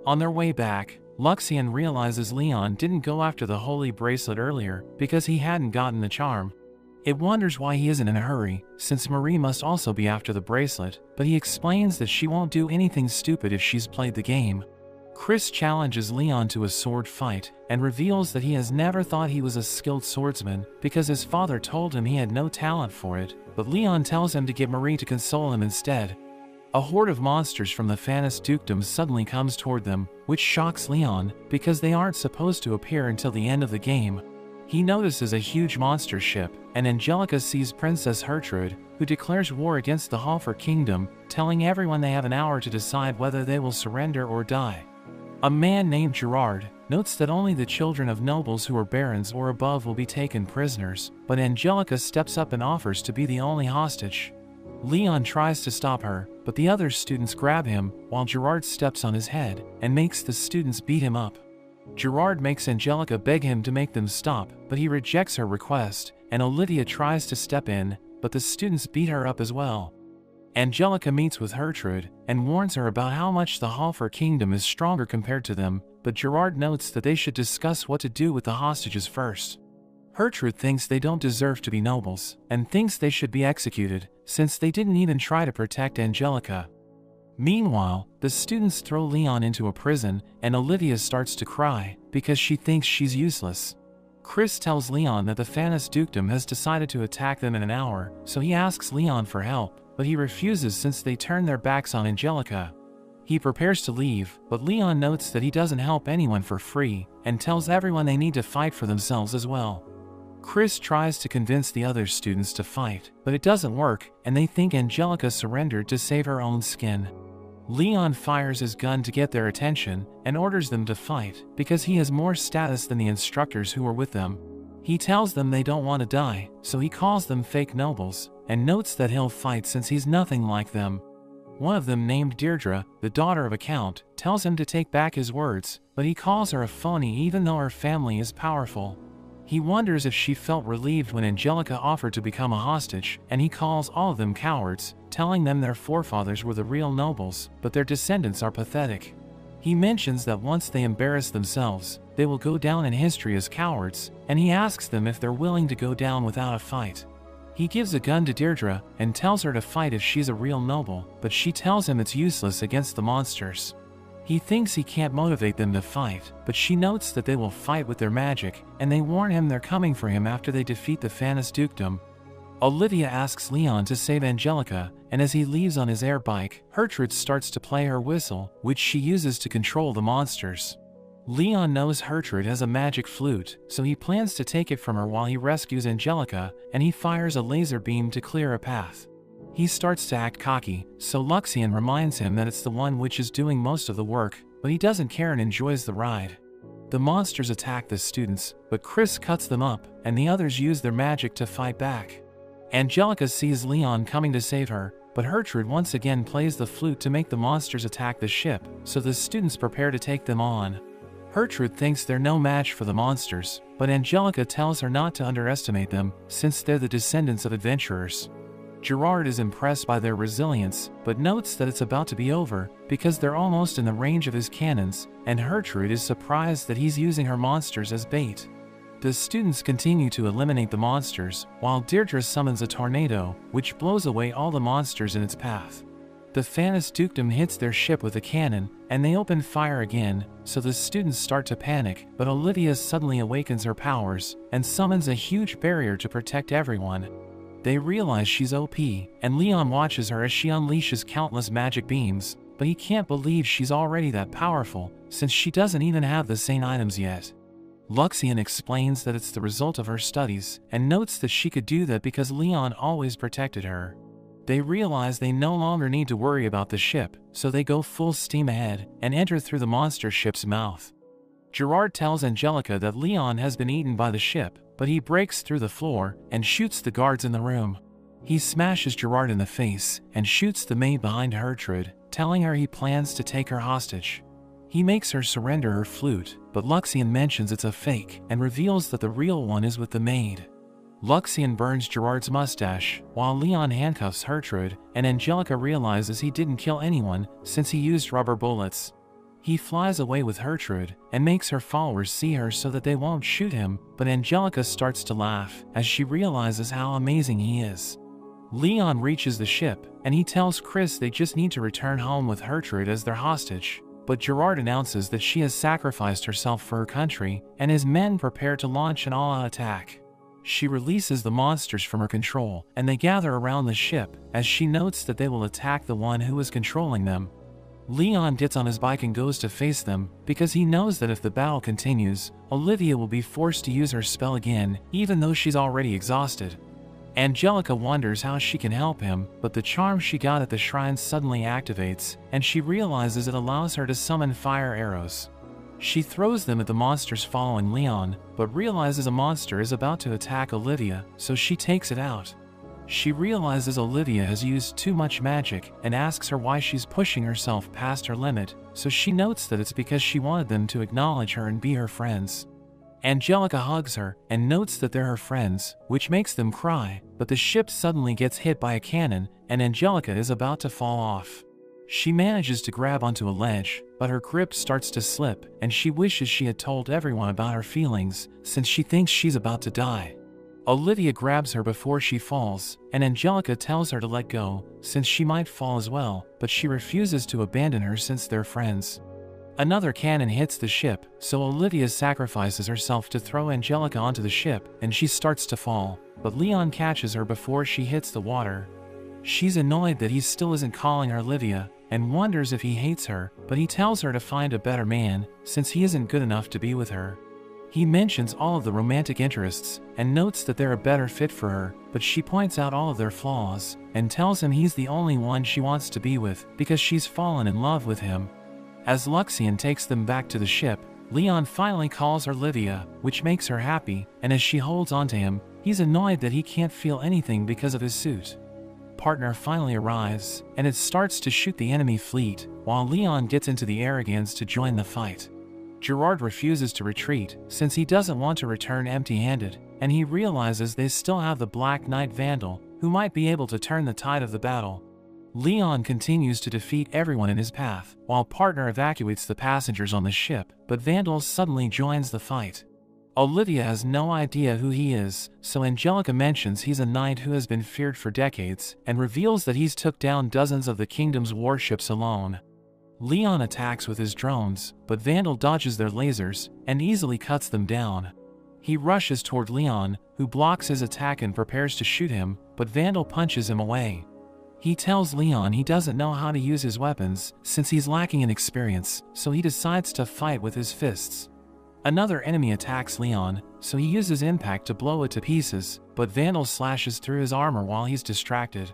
On their way back, Luxian realizes Leon didn't go after the holy bracelet earlier because he hadn't gotten the charm. It wonders why he isn't in a hurry, since Marie must also be after the bracelet, but he explains that she won't do anything stupid if she's played the game. Chris challenges Leon to a sword fight, and reveals that he has never thought he was a skilled swordsman because his father told him he had no talent for it, but Leon tells him to get Marie to console him instead. A horde of monsters from the Fanis dukedom suddenly comes toward them, which shocks Leon, because they aren't supposed to appear until the end of the game. He notices a huge monster ship, and Angelica sees Princess Hertrude, who declares war against the Halfer kingdom, telling everyone they have an hour to decide whether they will surrender or die. A man named Gerard notes that only the children of nobles who are barons or above will be taken prisoners, but Angelica steps up and offers to be the only hostage. Leon tries to stop her, but the other students grab him, while Gerard steps on his head, and makes the students beat him up. Gerard makes Angelica beg him to make them stop, but he rejects her request, and Olivia tries to step in, but the students beat her up as well. Angelica meets with Gertrude and warns her about how much the Halfer kingdom is stronger compared to them, but Gerard notes that they should discuss what to do with the hostages first. Gertrude thinks they don't deserve to be nobles, and thinks they should be executed, since they didn't even try to protect Angelica. Meanwhile, the students throw Leon into a prison, and Olivia starts to cry, because she thinks she's useless. Chris tells Leon that the Phanis dukedom has decided to attack them in an hour, so he asks Leon for help, but he refuses since they turn their backs on Angelica. He prepares to leave, but Leon notes that he doesn't help anyone for free, and tells everyone they need to fight for themselves as well. Chris tries to convince the other students to fight, but it doesn't work, and they think Angelica surrendered to save her own skin. Leon fires his gun to get their attention, and orders them to fight, because he has more status than the instructors who were with them. He tells them they don't want to die, so he calls them fake nobles, and notes that he'll fight since he's nothing like them. One of them, named Deirdre, the daughter of a count, tells him to take back his words, but he calls her a phony even though her family is powerful. He wonders if she felt relieved when Angelica offered to become a hostage, and he calls all of them cowards, telling them their forefathers were the real nobles, but their descendants are pathetic. He mentions that once they embarrass themselves, they will go down in history as cowards, and he asks them if they're willing to go down without a fight. He gives a gun to Deirdre and tells her to fight if she's a real noble, but she tells him it's useless against the monsters. He thinks he can't motivate them to fight, but she notes that they will fight with their magic, and they warn him they're coming for him after they defeat the Phanis dukedom. Olivia asks Leon to save Angelica, and as he leaves on his air bike, Gertrude starts to play her whistle, which she uses to control the monsters. Leon knows Gertrude has a magic flute, so he plans to take it from her while he rescues Angelica, and he fires a laser beam to clear a path. He starts to act cocky, so Luxian reminds him that it's the one which is doing most of the work, but he doesn't care and enjoys the ride. The monsters attack the students, but Chris cuts them up, and the others use their magic to fight back. Angelica sees Leon coming to save her, but Gertrude once again plays the flute to make the monsters attack the ship, so the students prepare to take them on. Gertrude thinks they're no match for the monsters, but Angelica tells her not to underestimate them, since they're the descendants of adventurers. Gerard is impressed by their resilience, but notes that it's about to be over, because they're almost in the range of his cannons, and Gertrude is surprised that he's using her monsters as bait. The students continue to eliminate the monsters, while Deirdre summons a tornado, which blows away all the monsters in its path. The Phanis dukedom hits their ship with a cannon, and they open fire again, so the students start to panic, but Olivia suddenly awakens her powers, and summons a huge barrier to protect everyone. They realize she's OP, and Leon watches her as she unleashes countless magic beams, but he can't believe she's already that powerful, since she doesn't even have the same items yet. Luxian explains that it's the result of her studies, and notes that she could do that because Leon always protected her. They realize they no longer need to worry about the ship, so they go full steam ahead, and enter through the monster ship's mouth. Gerard tells Angelica that Leon has been eaten by the ship, but he breaks through the floor and shoots the guards in the room. He smashes Gerard in the face and shoots the maid behind Gertrude, telling her he plans to take her hostage. He makes her surrender her flute, but Luxian mentions it's a fake and reveals that the real one is with the maid. Luxian burns Gerard's mustache, while Leon handcuffs Gertrude, and Angelica realizes he didn't kill anyone since he used rubber bullets. He flies away with Gertrude and makes her followers see her so that they won't shoot him, but Angelica starts to laugh as she realizes how amazing he is. Leon reaches the ship, and he tells Chris they just need to return home with Gertrude as their hostage, but Gerard announces that she has sacrificed herself for her country, and his men prepare to launch an all-out attack. She releases the monsters from her control, and they gather around the ship, as she notes that they will attack the one who is controlling them. Leon gets on his bike and goes to face them, because he knows that if the battle continues, Olivia will be forced to use her spell again, even though she's already exhausted. Angelica wonders how she can help him, but the charm she got at the shrine suddenly activates, and she realizes it allows her to summon fire arrows. She throws them at the monsters following Leon, but realizes a monster is about to attack Olivia, so she takes it out. She realizes Olivia has used too much magic and asks her why she's pushing herself past her limit, so she notes that it's because she wanted them to acknowledge her and be her friends. Angelica hugs her and notes that they're her friends, which makes them cry, but the ship suddenly gets hit by a cannon and Angelica is about to fall off. She manages to grab onto a ledge, but her grip starts to slip and she wishes she had told everyone about her feelings since she thinks she's about to die. Olivia grabs her before she falls, and Angelica tells her to let go, since she might fall as well, but she refuses to abandon her since they're friends. Another cannon hits the ship, so Olivia sacrifices herself to throw Angelica onto the ship, and she starts to fall, but Leon catches her before she hits the water. She's annoyed that he still isn't calling her Olivia, and wonders if he hates her, but he tells her to find a better man, since he isn't good enough to be with her. He mentions all of the romantic interests, and notes that they're a better fit for her, but she points out all of their flaws, and tells him he's the only one she wants to be with, because she's fallen in love with him. As Luxian takes them back to the ship, Leon finally calls her Olivia, which makes her happy, and as she holds onto him, he's annoyed that he can't feel anything because of his suit. Partner finally arrives, and it starts to shoot the enemy fleet, while Leon gets into the Arrogans to join the fight. Gerard refuses to retreat, since he doesn't want to return empty-handed, and he realizes they still have the Black Knight Vandal, who might be able to turn the tide of the battle. Leon continues to defeat everyone in his path, while Partner evacuates the passengers on the ship, but Vandal suddenly joins the fight. Olivia has no idea who he is, so Angelica mentions he's a knight who has been feared for decades, and reveals that he's took down dozens of the kingdom's warships alone. Leon attacks with his drones, but Vandal dodges their lasers and easily cuts them down. He rushes toward Leon, who blocks his attack and prepares to shoot him, but Vandal punches him away. He tells Leon he doesn't know how to use his weapons since he's lacking in experience, so he decides to fight with his fists. Another enemy attacks Leon, so he uses impact to blow it to pieces, but Vandal slashes through his armor while he's distracted.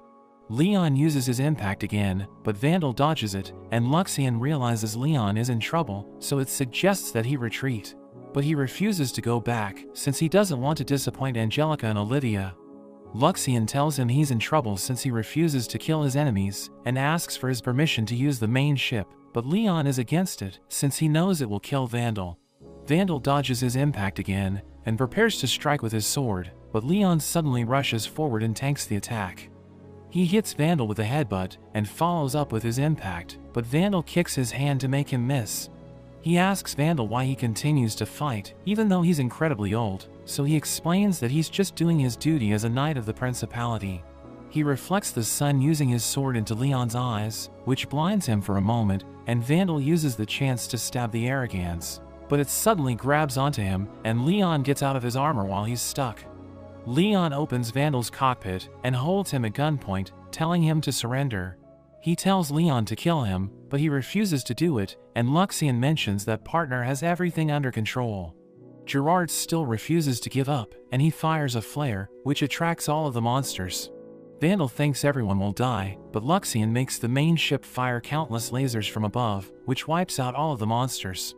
Leon uses his impact again, but Vandal dodges it, and Luxian realizes Leon is in trouble, so it suggests that he retreat. But he refuses to go back, since he doesn't want to disappoint Angelica and Olivia. Luxian tells him he's in trouble since he refuses to kill his enemies, and asks for his permission to use the main ship, but Leon is against it, since he knows it will kill Vandal. Vandal dodges his impact again, and prepares to strike with his sword, but Leon suddenly rushes forward and tanks the attack. He hits Vandal with a headbutt, and follows up with his impact, but Vandal kicks his hand to make him miss. He asks Vandal why he continues to fight, even though he's incredibly old, so he explains that he's just doing his duty as a knight of the principality. He reflects the sun using his sword into Leon's eyes, which blinds him for a moment, and Vandal uses the chance to stab the Arrogans. But it suddenly grabs onto him, and Leon gets out of his armor while he's stuck. Leon opens Vandal's cockpit and holds him at gunpoint, telling him to surrender. He tells Leon to kill him, but he refuses to do it, and Luxian mentions that Partner has everything under control. Gerard still refuses to give up, and he fires a flare, which attracts all of the monsters. Vandal thinks everyone will die, but Luxian makes the main ship fire countless lasers from above, which wipes out all of the monsters.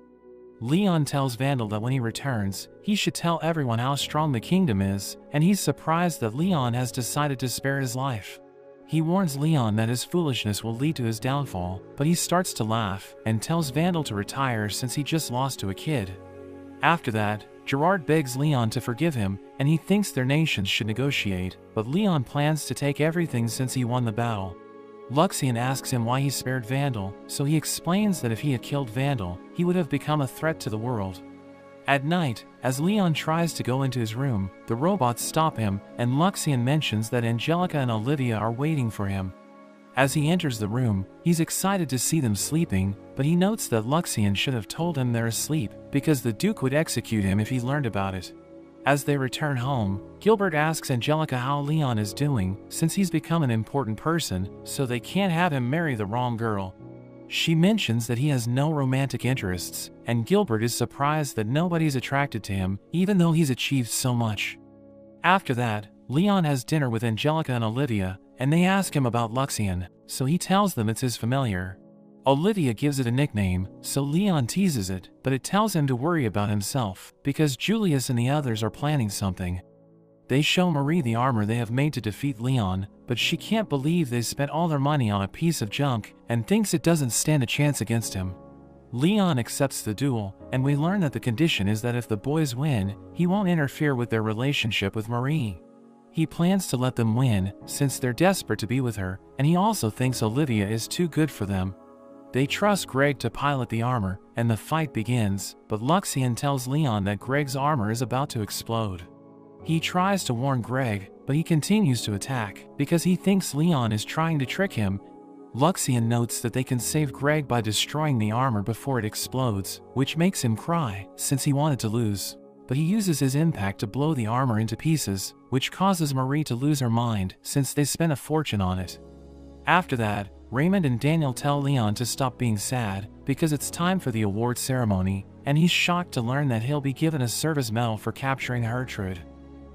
Leon tells Vandal that when he returns, he should tell everyone how strong the kingdom is, and he's surprised that Leon has decided to spare his life. He warns Leon that his foolishness will lead to his downfall, but he starts to laugh, and tells Vandal to retire since he just lost to a kid. After that, Gerard begs Leon to forgive him, and he thinks their nations should negotiate, but Leon plans to take everything since he won the battle. Luxian asks him why he spared Vandal, so he explains that if he had killed Vandal, he would have become a threat to the world. At night, as Leon tries to go into his room, the robots stop him, and Luxian mentions that Angelica and Olivia are waiting for him. As he enters the room, he's excited to see them sleeping, but he notes that Luxian should have told him they're asleep, because the Duke would execute him if he learned about it. As they return home, Gilbert asks Angelica how Leon is doing, since he's become an important person, so they can't have him marry the wrong girl. She mentions that he has no romantic interests, and Gilbert is surprised that nobody's attracted to him, even though he's achieved so much. After that, Leon has dinner with Angelica and Olivia, and they ask him about Luxian, so he tells them it's his familiar. Olivia gives it a nickname, so Leon teases it, but it tells him to worry about himself, because Julius and the others are planning something. They show Marie the armor they have made to defeat Leon, but she can't believe they spent all their money on a piece of junk and thinks it doesn't stand a chance against him. Leon accepts the duel, and we learn that the condition is that if the boys win, he won't interfere with their relationship with Marie. He plans to let them win, since they're desperate to be with her, and he also thinks Olivia is too good for them. They trust Greg to pilot the armor, and the fight begins, but Luxian tells Leon that Greg's armor is about to explode. He tries to warn Greg, but he continues to attack, because he thinks Leon is trying to trick him. Luxian notes that they can save Greg by destroying the armor before it explodes, which makes him cry, since he wanted to lose. But he uses his impact to blow the armor into pieces, which causes Marie to lose her mind, since they spent a fortune on it. After that, Raymond and Daniel tell Leon to stop being sad, because it's time for the award ceremony, and he's shocked to learn that he'll be given a service medal for capturing Gertrude.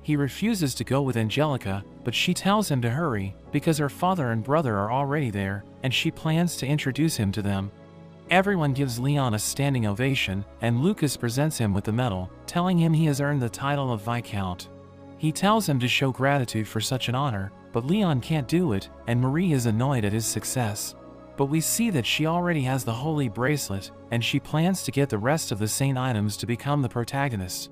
He refuses to go with Angelica, but she tells him to hurry, because her father and brother are already there, and she plans to introduce him to them. Everyone gives Leon a standing ovation, and Lucas presents him with the medal, telling him he has earned the title of Viscount. He tells him to show gratitude for such an honor, but Leon can't do it, and Marie is annoyed at his success. But we see that she already has the holy bracelet, and she plans to get the rest of the saint items to become the protagonist.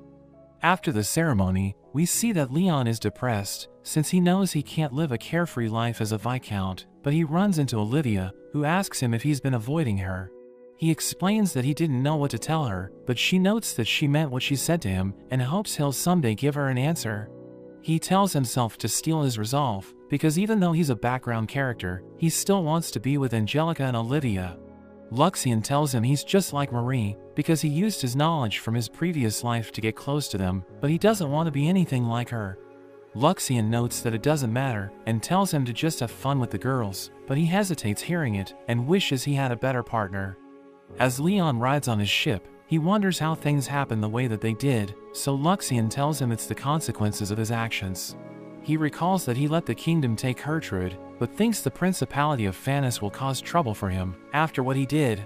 After the ceremony, we see that Leon is depressed, since he knows he can't live a carefree life as a Viscount, but he runs into Olivia, who asks him if he's been avoiding her. He explains that he didn't know what to tell her, but she notes that she meant what she said to him, and hopes he'll someday give her an answer. He tells himself to steel his resolve, because even though he's a background character, he still wants to be with Angelica and Olivia. Luxian tells him he's just like Marie, because he used his knowledge from his previous life to get close to them, but he doesn't want to be anything like her. Luxian notes that it doesn't matter, and tells him to just have fun with the girls, but he hesitates hearing it, and wishes he had a better partner. As Leon rides on his ship, he wonders how things happened the way that they did, so Luxian tells him it's the consequences of his actions. He recalls that he let the kingdom take Gertrude, but thinks the Principality of Phanis will cause trouble for him after what he did.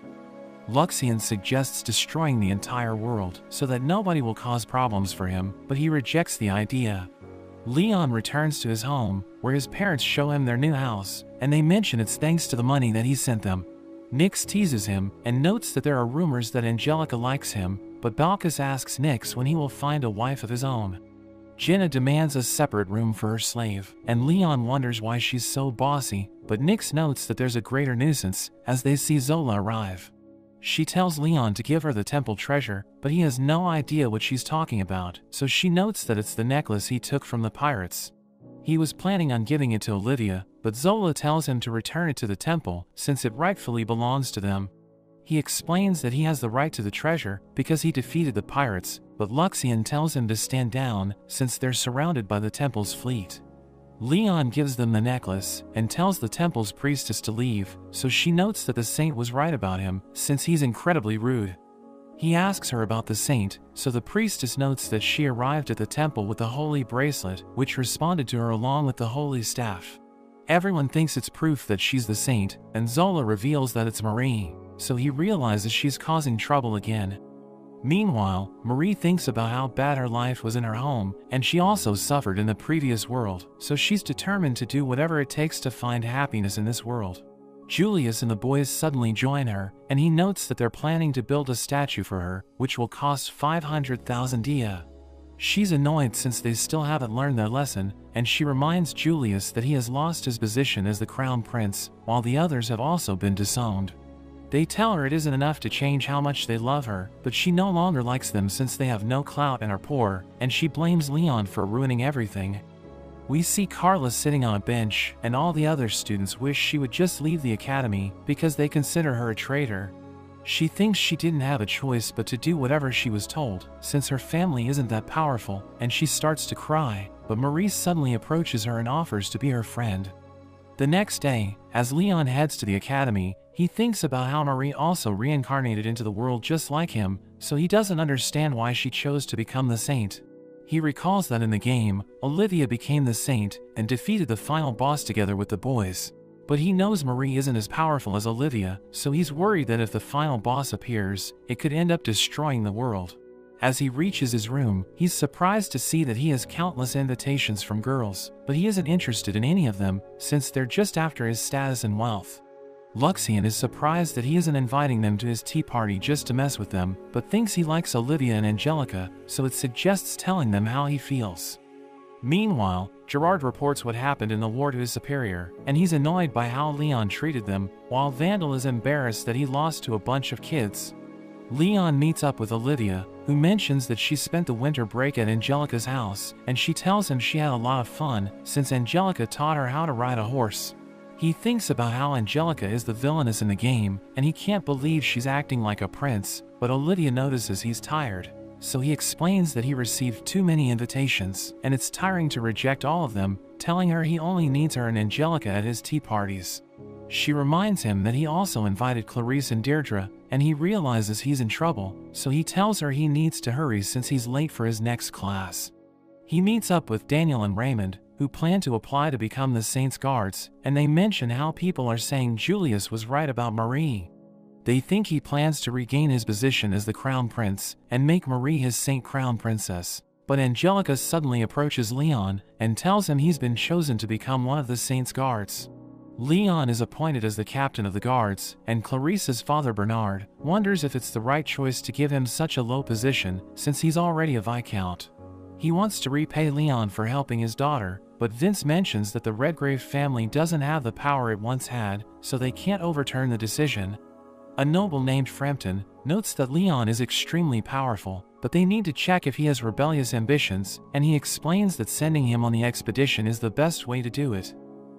Luxian suggests destroying the entire world so that nobody will cause problems for him, but he rejects the idea. Leon returns to his home, where his parents show him their new house, and they mention it's thanks to the money that he sent them. Nyx teases him, and notes that there are rumors that Angelica likes him, but Balkis asks Nyx when he will find a wife of his own. Jenna demands a separate room for her slave, and Leon wonders why she's so bossy, but Nyx notes that there's a greater nuisance, as they see Zola arrive. She tells Leon to give her the temple treasure, but he has no idea what she's talking about, so she notes that it's the necklace he took from the pirates. He was planning on giving it to Olivia, but Zola tells him to return it to the temple, since it rightfully belongs to them. He explains that he has the right to the treasure because he defeated the pirates, but Luxian tells him to stand down, since they're surrounded by the temple's fleet. Leon gives them the necklace, and tells the temple's priestess to leave, so she notes that the saint was right about him, since he's incredibly rude. He asks her about the saint, so the priestess notes that she arrived at the temple with the holy bracelet, which responded to her along with the holy staff. Everyone thinks it's proof that she's the saint, and Zola reveals that it's Marie, so he realizes she's causing trouble again. Meanwhile, Marie thinks about how bad her life was in her home, and she also suffered in the previous world, so she's determined to do whatever it takes to find happiness in this world. Julius and the boys suddenly join her, and he notes that they're planning to build a statue for her, which will cost 500,000 dia. She's annoyed since they still haven't learned their lesson, and she reminds Julius that he has lost his position as the crown prince, while the others have also been disowned. They tell her it isn't enough to change how much they love her, but she no longer likes them since they have no clout and are poor, and she blames Leon for ruining everything. We see Carla sitting on a bench, and all the other students wish she would just leave the academy because they consider her a traitor. She thinks she didn't have a choice but to do whatever she was told, since her family isn't that powerful, and she starts to cry, but Marie suddenly approaches her and offers to be her friend. The next day, as Leon heads to the academy, he thinks about how Marie also reincarnated into the world just like him, so he doesn't understand why she chose to become the saint. He recalls that in the game, Olivia became the saint and defeated the final boss together with the boys. But he knows Marie isn't as powerful as Olivia, so he's worried that if the final boss appears, it could end up destroying the world. As he reaches his room, he's surprised to see that he has countless invitations from girls, but he isn't interested in any of them, since they're just after his status and wealth. Luxian is surprised that he isn't inviting them to his tea party just to mess with them, but thinks he likes Olivia and Angelica, so it suggests telling them how he feels. Meanwhile, Gerard reports what happened in the war to his superior, and he's annoyed by how Leon treated them, while Vandal is embarrassed that he lost to a bunch of kids. Leon meets up with Olivia, who mentions that she spent the winter break at Angelica's house, and she tells him she had a lot of fun, since Angelica taught her how to ride a horse. He thinks about how Angelica is the villainess in the game, and he can't believe she's acting like a prince, but Olivia notices he's tired. So he explains that he received too many invitations, and it's tiring to reject all of them, telling her he only needs her and Angelica at his tea parties. She reminds him that he also invited Clarice and Deirdre, and he realizes he's in trouble, so he tells her he needs to hurry since he's late for his next class. He meets up with Daniel and Raymond, who plan to apply to become the Saints' Guards, and they mention how people are saying Julius was right about Marie. They think he plans to regain his position as the Crown Prince, and make Marie his Saint Crown Princess. But Angelica suddenly approaches Leon, and tells him he's been chosen to become one of the Saints' Guards. Leon is appointed as the captain of the guards, and Clarice's father Bernard wonders if it's the right choice to give him such a low position, since he's already a Viscount. He wants to repay Leon for helping his daughter, but Vince mentions that the Redgrave family doesn't have the power it once had, so they can't overturn the decision. A noble named Frampton notes that Leon is extremely powerful, but they need to check if he has rebellious ambitions, and he explains that sending him on the expedition is the best way to do it.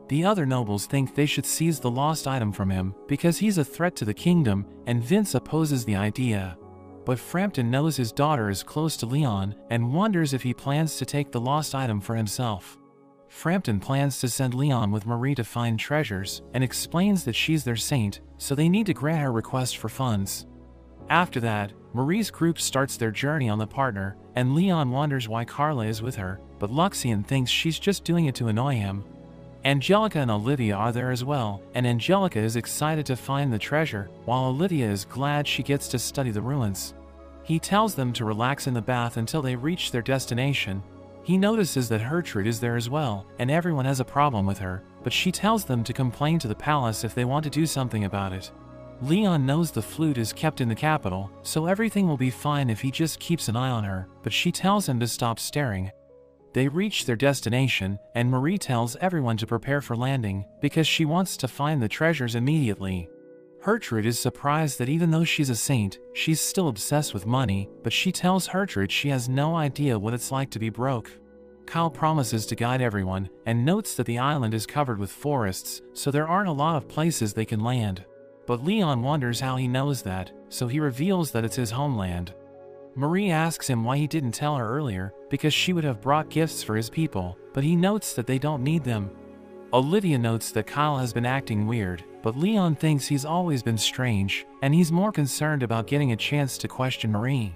The other nobles think they should seize the lost item from him, because he's a threat to the kingdom, and Vince opposes the idea. But Frampton knows his daughter is close to Leon, and wonders if he plans to take the lost item for himself. Frampton plans to send Leon with Marie to find treasures, and explains that she's their saint, so they need to grant her request for funds. After that, Marie's group starts their journey on the partner, and Leon wonders why Carla is with her, but Luxian thinks she's just doing it to annoy him. Angelica and Olivia are there as well, and Angelica is excited to find the treasure, while Olivia is glad she gets to study the ruins. He tells them to relax in the bath until they reach their destination. He notices that Gertrude is there as well, and everyone has a problem with her, but she tells them to complain to the palace if they want to do something about it. Leon knows the flute is kept in the capital, so everything will be fine if he just keeps an eye on her, but she tells him to stop staring. They reach their destination, and Marie tells everyone to prepare for landing, because she wants to find the treasures immediately. Gertrude is surprised that even though she's a saint, she's still obsessed with money, but she tells Gertrude she has no idea what it's like to be broke. Kyle promises to guide everyone, and notes that the island is covered with forests, so there aren't a lot of places they can land. But Leon wonders how he knows that, so he reveals that it's his homeland. Marie asks him why he didn't tell her earlier, because she would have brought gifts for his people, but he notes that they don't need them. Olivia notes that Kyle has been acting weird, but Leon thinks he's always been strange, and he's more concerned about getting a chance to question Marie.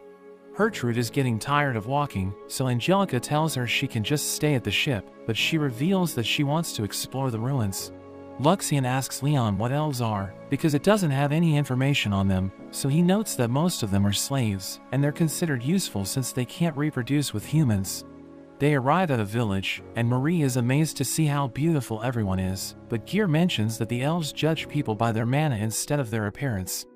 Gertrude is getting tired of walking, so Angelica tells her she can just stay at the ship, but she reveals that she wants to explore the ruins. Luxian asks Leon what elves are, because it doesn't have any information on them, so he notes that most of them are slaves, and they're considered useful since they can't reproduce with humans. They arrive at a village, and Marie is amazed to see how beautiful everyone is, but Gear mentions that the elves judge people by their mana instead of their appearance.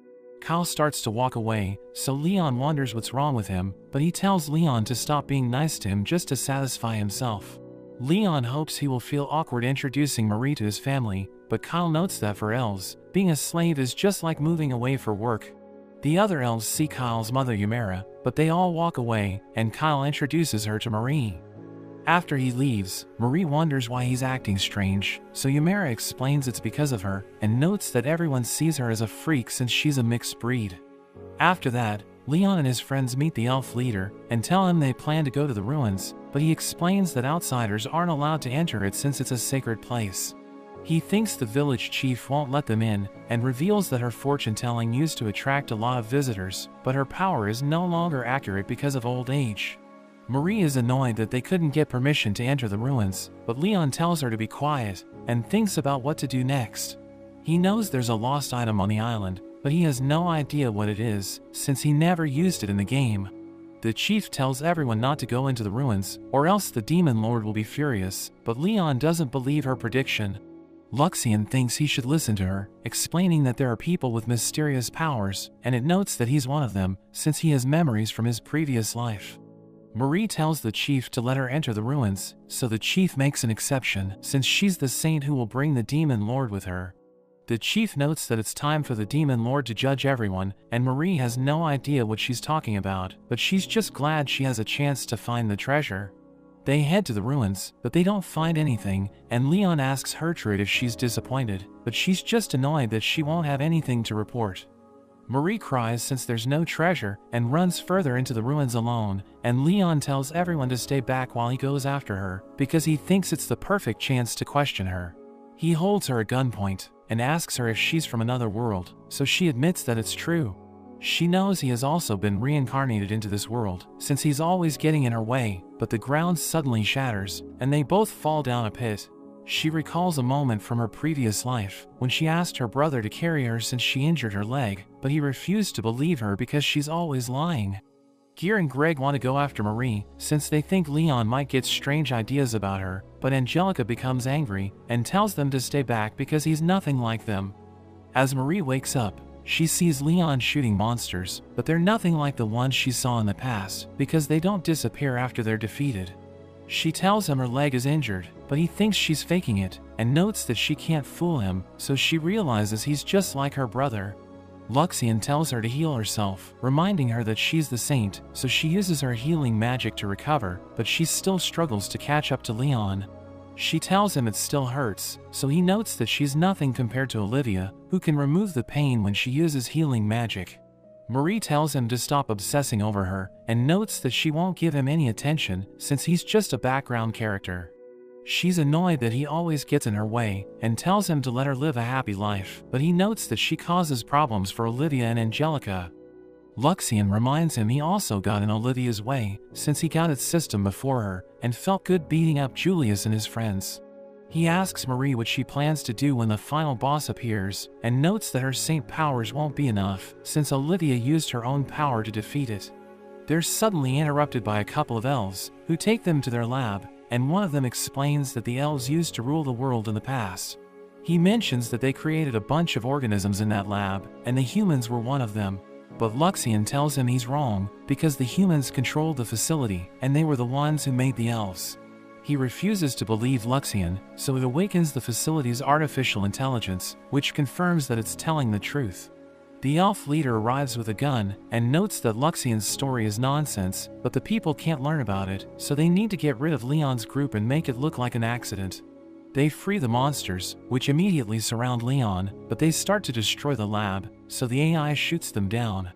Kyle starts to walk away, so Leon wonders what's wrong with him, but he tells Leon to stop being nice to him just to satisfy himself. Leon hopes he will feel awkward introducing Marie to his family, but Kyle notes that for elves, being a slave is just like moving away for work. The other elves see Kyle's mother Ymera, but they all walk away, and Kyle introduces her to Marie. After he leaves, Marie wonders why he's acting strange, so Ymera explains it's because of her, and notes that everyone sees her as a freak since she's a mixed breed. After that, Leon and his friends meet the elf leader, and tell him they plan to go to the ruins, but he explains that outsiders aren't allowed to enter it since it's a sacred place. He thinks the village chief won't let them in, and reveals that her fortune-telling used to attract a lot of visitors, but her power is no longer accurate because of old age. Marie is annoyed that they couldn't get permission to enter the ruins, but Leon tells her to be quiet, and thinks about what to do next. He knows there's a lost item on the island, but he has no idea what it is, since he never used it in the game. The chief tells everyone not to go into the ruins, or else the demon lord will be furious, but Leon doesn't believe her prediction. Luxian thinks he should listen to her, explaining that there are people with mysterious powers, and it notes that he's one of them, since he has memories from his previous life. Marie tells the chief to let her enter the ruins, so the chief makes an exception, since she's the saint who will bring the demon lord with her. The chief notes that it's time for the demon lord to judge everyone, and Marie has no idea what she's talking about, but she's just glad she has a chance to find the treasure. They head to the ruins, but they don't find anything, and Leon asks Gertrude if she's disappointed, but she's just annoyed that she won't have anything to report. Marie cries since there's no treasure, and runs further into the ruins alone, and Leon tells everyone to stay back while he goes after her, because he thinks it's the perfect chance to question her. He holds her at gunpoint, and asks her if she's from another world, so she admits that it's true. She knows he has also been reincarnated into this world, since he's always getting in her way, but the ground suddenly shatters, and they both fall down a pit. She recalls a moment from her previous life, when she asked her brother to carry her since she injured her leg, but he refused to believe her because she's always lying. Gear and Greg want to go after Marie, since they think Leon might get strange ideas about her, but Angelica becomes angry, and tells them to stay back because he's nothing like them. As Marie wakes up, she sees Leon shooting monsters, but they're nothing like the ones she saw in the past, because they don't disappear after they're defeated. She tells him her leg is injured, but he thinks she's faking it, and notes that she can't fool him, so she realizes he's just like her brother. Luxian tells her to heal herself, reminding her that she's the saint, so she uses her healing magic to recover, but she still struggles to catch up to Leon. She tells him it still hurts, so he notes that she's nothing compared to Olivia, who can remove the pain when she uses healing magic. Marie tells him to stop obsessing over her, and notes that she won't give him any attention since he's just a background character. She's annoyed that he always gets in her way, and tells him to let her live a happy life, but he notes that she causes problems for Olivia and Angelica. Luxian reminds him he also got in Olivia's way, since he got its system before her, and felt good beating up Julius and his friends. He asks Marie what she plans to do when the final boss appears, and notes that her saint powers won't be enough, since Olivia used her own power to defeat it. They're suddenly interrupted by a couple of elves, who take them to their lab, and one of them explains that the elves used to rule the world in the past. He mentions that they created a bunch of organisms in that lab, and the humans were one of them. But Luxian tells him he's wrong, because the humans controlled the facility, and they were the ones who made the elves. He refuses to believe Luxian, so it awakens the facility's artificial intelligence, which confirms that it's telling the truth. The elf leader arrives with a gun, and notes that Luxian's story is nonsense, but the people can't learn about it, so they need to get rid of Leon's group and make it look like an accident. They free the monsters, which immediately surround Leon, but they start to destroy the lab, so the AI shoots them down.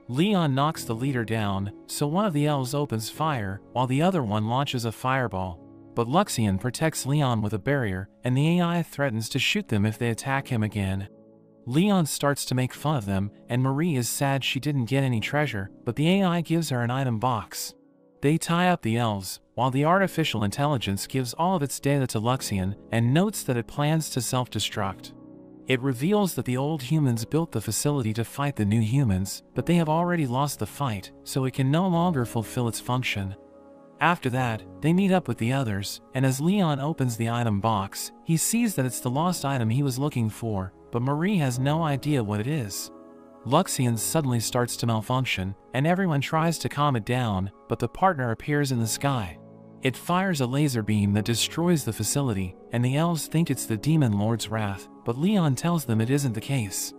Leon knocks the leader down, so one of the elves opens fire, while the other one launches a fireball. But Luxian protects Leon with a barrier, and the AI threatens to shoot them if they attack him again. Leon starts to make fun of them, and Marie is sad she didn't get any treasure, but the AI gives her an item box. They tie up the elves, while the artificial intelligence gives all of its data to Luxian, and notes that it plans to self-destruct. It reveals that the old humans built the facility to fight the new humans, but they have already lost the fight, so it can no longer fulfill its function. After that, they meet up with the others, and as Leon opens the item box, he sees that it's the lost item he was looking for, but Marie has no idea what it is. Luxian suddenly starts to malfunction, and everyone tries to calm it down, but the partner appears in the sky. It fires a laser beam that destroys the facility, and the elves think it's the demon lord's wrath, but Leon tells them it isn't the case.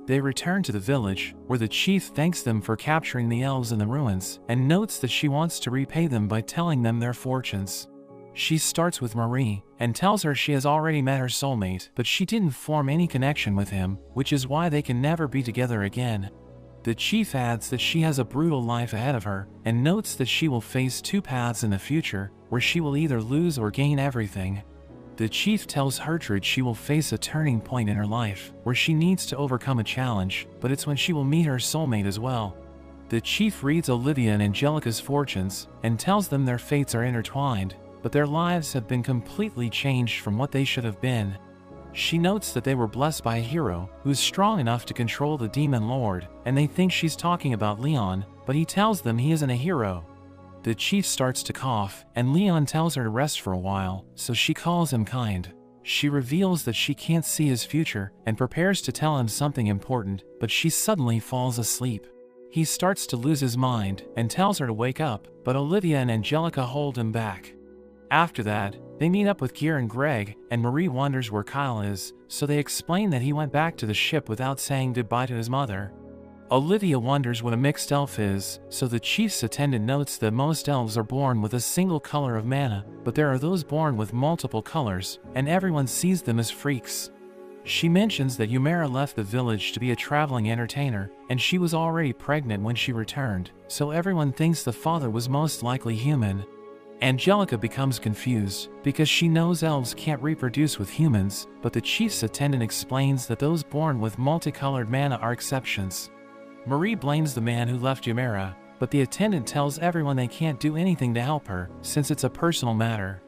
They return to the village, where the chief thanks them for capturing the elves in the ruins, and notes that she wants to repay them by telling them their fortunes. She starts with Marie, and tells her she has already met her soulmate, but she didn't form any connection with him, which is why they can never be together again. The chief adds that she has a brutal life ahead of her, and notes that she will face two paths in the future, where she will either lose or gain everything. The chief tells Gertrude she will face a turning point in her life, where she needs to overcome a challenge, but it's when she will meet her soulmate as well. The chief reads Olivia and Angelica's fortunes, and tells them their fates are intertwined, but their lives have been completely changed from what they should have been. She notes that they were blessed by a hero who's strong enough to control the demon lord, and they think she's talking about Leon, but he tells them he isn't a hero. The chief starts to cough, and Leon tells her to rest for a while, so she calls him kind. She reveals that she can't see his future and prepares to tell him something important, but she suddenly falls asleep. He starts to lose his mind and tells her to wake up, but Olivia and Angelica hold him back. After that, they meet up with Gear and Greg, and Marie wonders where Kyle is, so they explain that he went back to the ship without saying goodbye to his mother. Olivia wonders what a mixed elf is, so the chief's attendant notes that most elves are born with a single color of mana, but there are those born with multiple colors, and everyone sees them as freaks. She mentions that Umera left the village to be a traveling entertainer, and she was already pregnant when she returned, so everyone thinks the father was most likely human. Angelica becomes confused, because she knows elves can't reproduce with humans, but the chief's attendant explains that those born with multicolored mana are exceptions. Marie blames the man who left Umera, but the attendant tells everyone they can't do anything to help her, since it's a personal matter.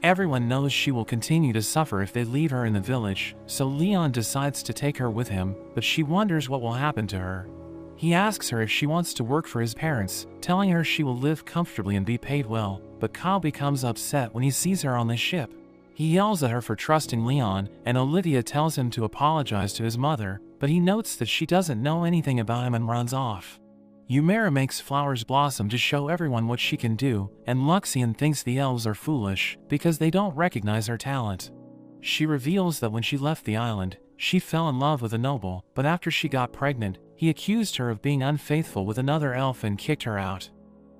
Everyone knows she will continue to suffer if they leave her in the village, so Leon decides to take her with him, but she wonders what will happen to her. He asks her if she wants to work for his parents, telling her she will live comfortably and be paid well, but Kyle becomes upset when he sees her on the ship. He yells at her for trusting Leon, and Olivia tells him to apologize to his mother, but he notes that she doesn't know anything about him and runs off. Umera makes flowers blossom to show everyone what she can do, and Luxian thinks the elves are foolish because they don't recognize her talent. She reveals that when she left the island, she fell in love with a noble, but after she got pregnant, he accused her of being unfaithful with another elf and kicked her out.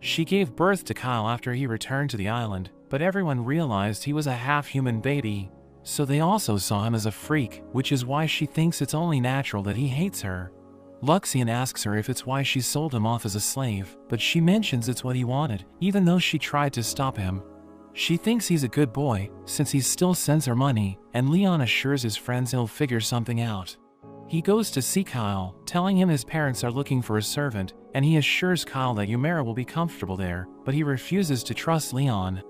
She gave birth to Kyle after he returned to the island, but everyone realized he was a half-human baby, so they also saw him as a freak, which is why she thinks it's only natural that he hates her. Luxian asks her if it's why she sold him off as a slave, but she mentions it's what he wanted, even though she tried to stop him. She thinks he's a good boy, since he still sends her money, and Leon assures his friends he'll figure something out. He goes to see Kyle, telling him his parents are looking for a servant, and he assures Kyle that Umera will be comfortable there, but he refuses to trust Leon.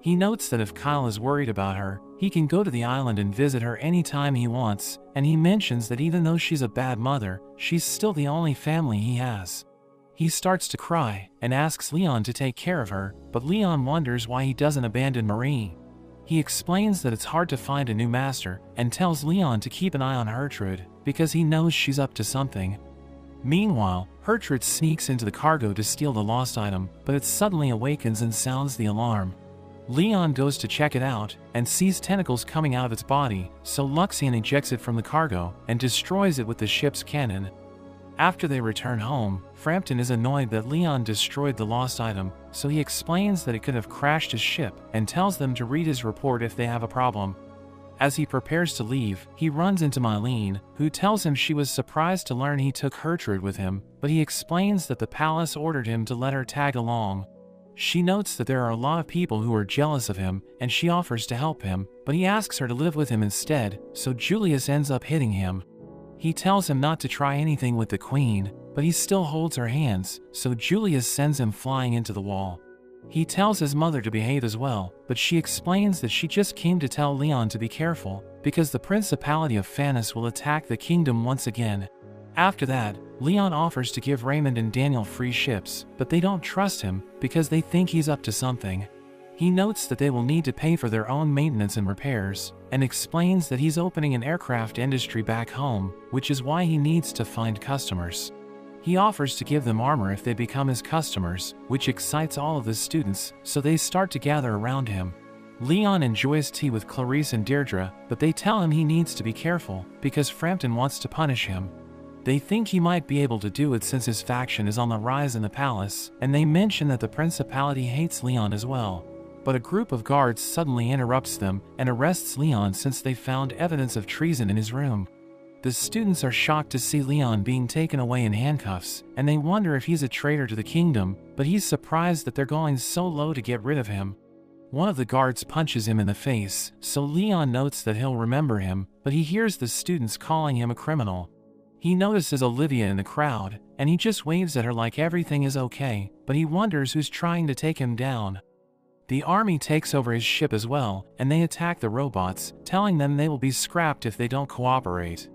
He notes that if Kyle is worried about her, he can go to the island and visit her anytime he wants, and he mentions that even though she's a bad mother, she's still the only family he has. He starts to cry, and asks Leon to take care of her, but Leon wonders why he doesn't abandon Marie. He explains that it's hard to find a new master, and tells Leon to keep an eye on Gertrude, because he knows she's up to something. Meanwhile, Gertrude sneaks into the cargo to steal the lost item, but it suddenly awakens and sounds the alarm. Leon goes to check it out, and sees tentacles coming out of its body, so Luxian ejects it from the cargo, and destroys it with the ship's cannon. After they return home, Frampton is annoyed that Leon destroyed the lost item, so he explains that it could have crashed his ship, and tells them to read his report if they have a problem. As he prepares to leave, he runs into Mylene, who tells him she was surprised to learn he took Gertrude with him, but he explains that the palace ordered him to let her tag along. She notes that there are a lot of people who are jealous of him, and she offers to help him, but he asks her to live with him instead, so Julius ends up hitting him. He tells him not to try anything with the queen, but he still holds her hands, so Julius sends him flying into the wall. He tells his mother to behave as well, but she explains that she just came to tell Leon to be careful, because the Principality of Phanis will attack the kingdom once again. After that, Leon offers to give Raymond and Daniel free ships, but they don't trust him, because they think he's up to something. He notes that they will need to pay for their own maintenance and repairs, and explains that he's opening an aircraft industry back home, which is why he needs to find customers. He offers to give them armor if they become his customers, which excites all of the students, so they start to gather around him. Leon enjoys tea with Clarice and Deirdre, but they tell him he needs to be careful, because Frampton wants to punish him. They think he might be able to do it since his faction is on the rise in the palace, and they mention that the Principality hates Leon as well. But a group of guards suddenly interrupts them and arrests Leon since they found evidence of treason in his room. The students are shocked to see Leon being taken away in handcuffs, and they wonder if he's a traitor to the kingdom, but he's surprised that they're going so low to get rid of him. One of the guards punches him in the face, so Leon notes that he'll remember him, but he hears the students calling him a criminal. He notices Olivia in the crowd, and he just waves at her like everything is okay, but he wonders who's trying to take him down. The army takes over his ship as well, and they attack the robots, telling them they will be scrapped if they don't cooperate.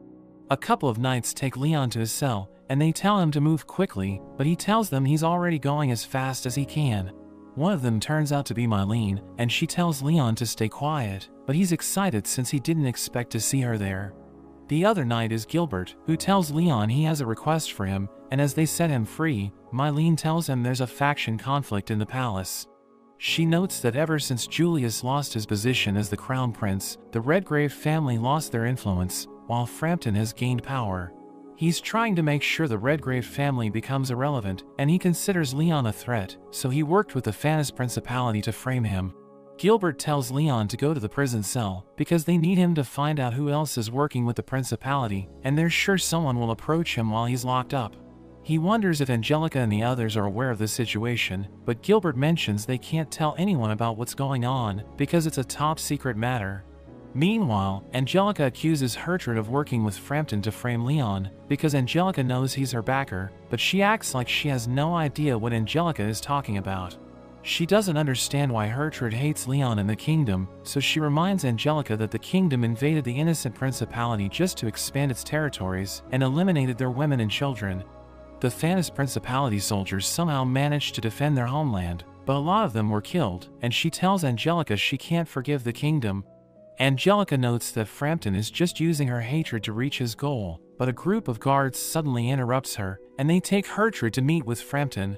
A couple of knights take Leon to his cell, and they tell him to move quickly, but he tells them he's already going as fast as he can. One of them turns out to be Mylene, and she tells Leon to stay quiet, but he's excited since he didn't expect to see her there. The other knight is Gilbert, who tells Leon he has a request for him, and as they set him free, Mylene tells him there's a faction conflict in the palace. She notes that ever since Julius lost his position as the crown prince, the Redgrave family lost their influence, while Frampton has gained power. He's trying to make sure the Redgrave family becomes irrelevant, and he considers Leon a threat, so he worked with the Phanis Principality to frame him. Gilbert tells Leon to go to the prison cell, because they need him to find out who else is working with the Principality, and they're sure someone will approach him while he's locked up. He wonders if Angelica and the others are aware of the situation, but Gilbert mentions they can't tell anyone about what's going on, because it's a top-secret matter. Meanwhile, Angelica accuses Hertrude of working with Frampton to frame Leon, because Angelica knows he's her backer, but she acts like she has no idea what Angelica is talking about. She doesn't understand why Hertrude hates Leon and the kingdom, so she reminds Angelica that the kingdom invaded the innocent principality just to expand its territories, and eliminated their women and children. The Phanis Principality soldiers somehow managed to defend their homeland, but a lot of them were killed, and she tells Angelica she can't forgive the kingdom. Angelica notes that Frampton is just using her hatred to reach his goal, but a group of guards suddenly interrupts her, and they take Hertrude to meet with Frampton.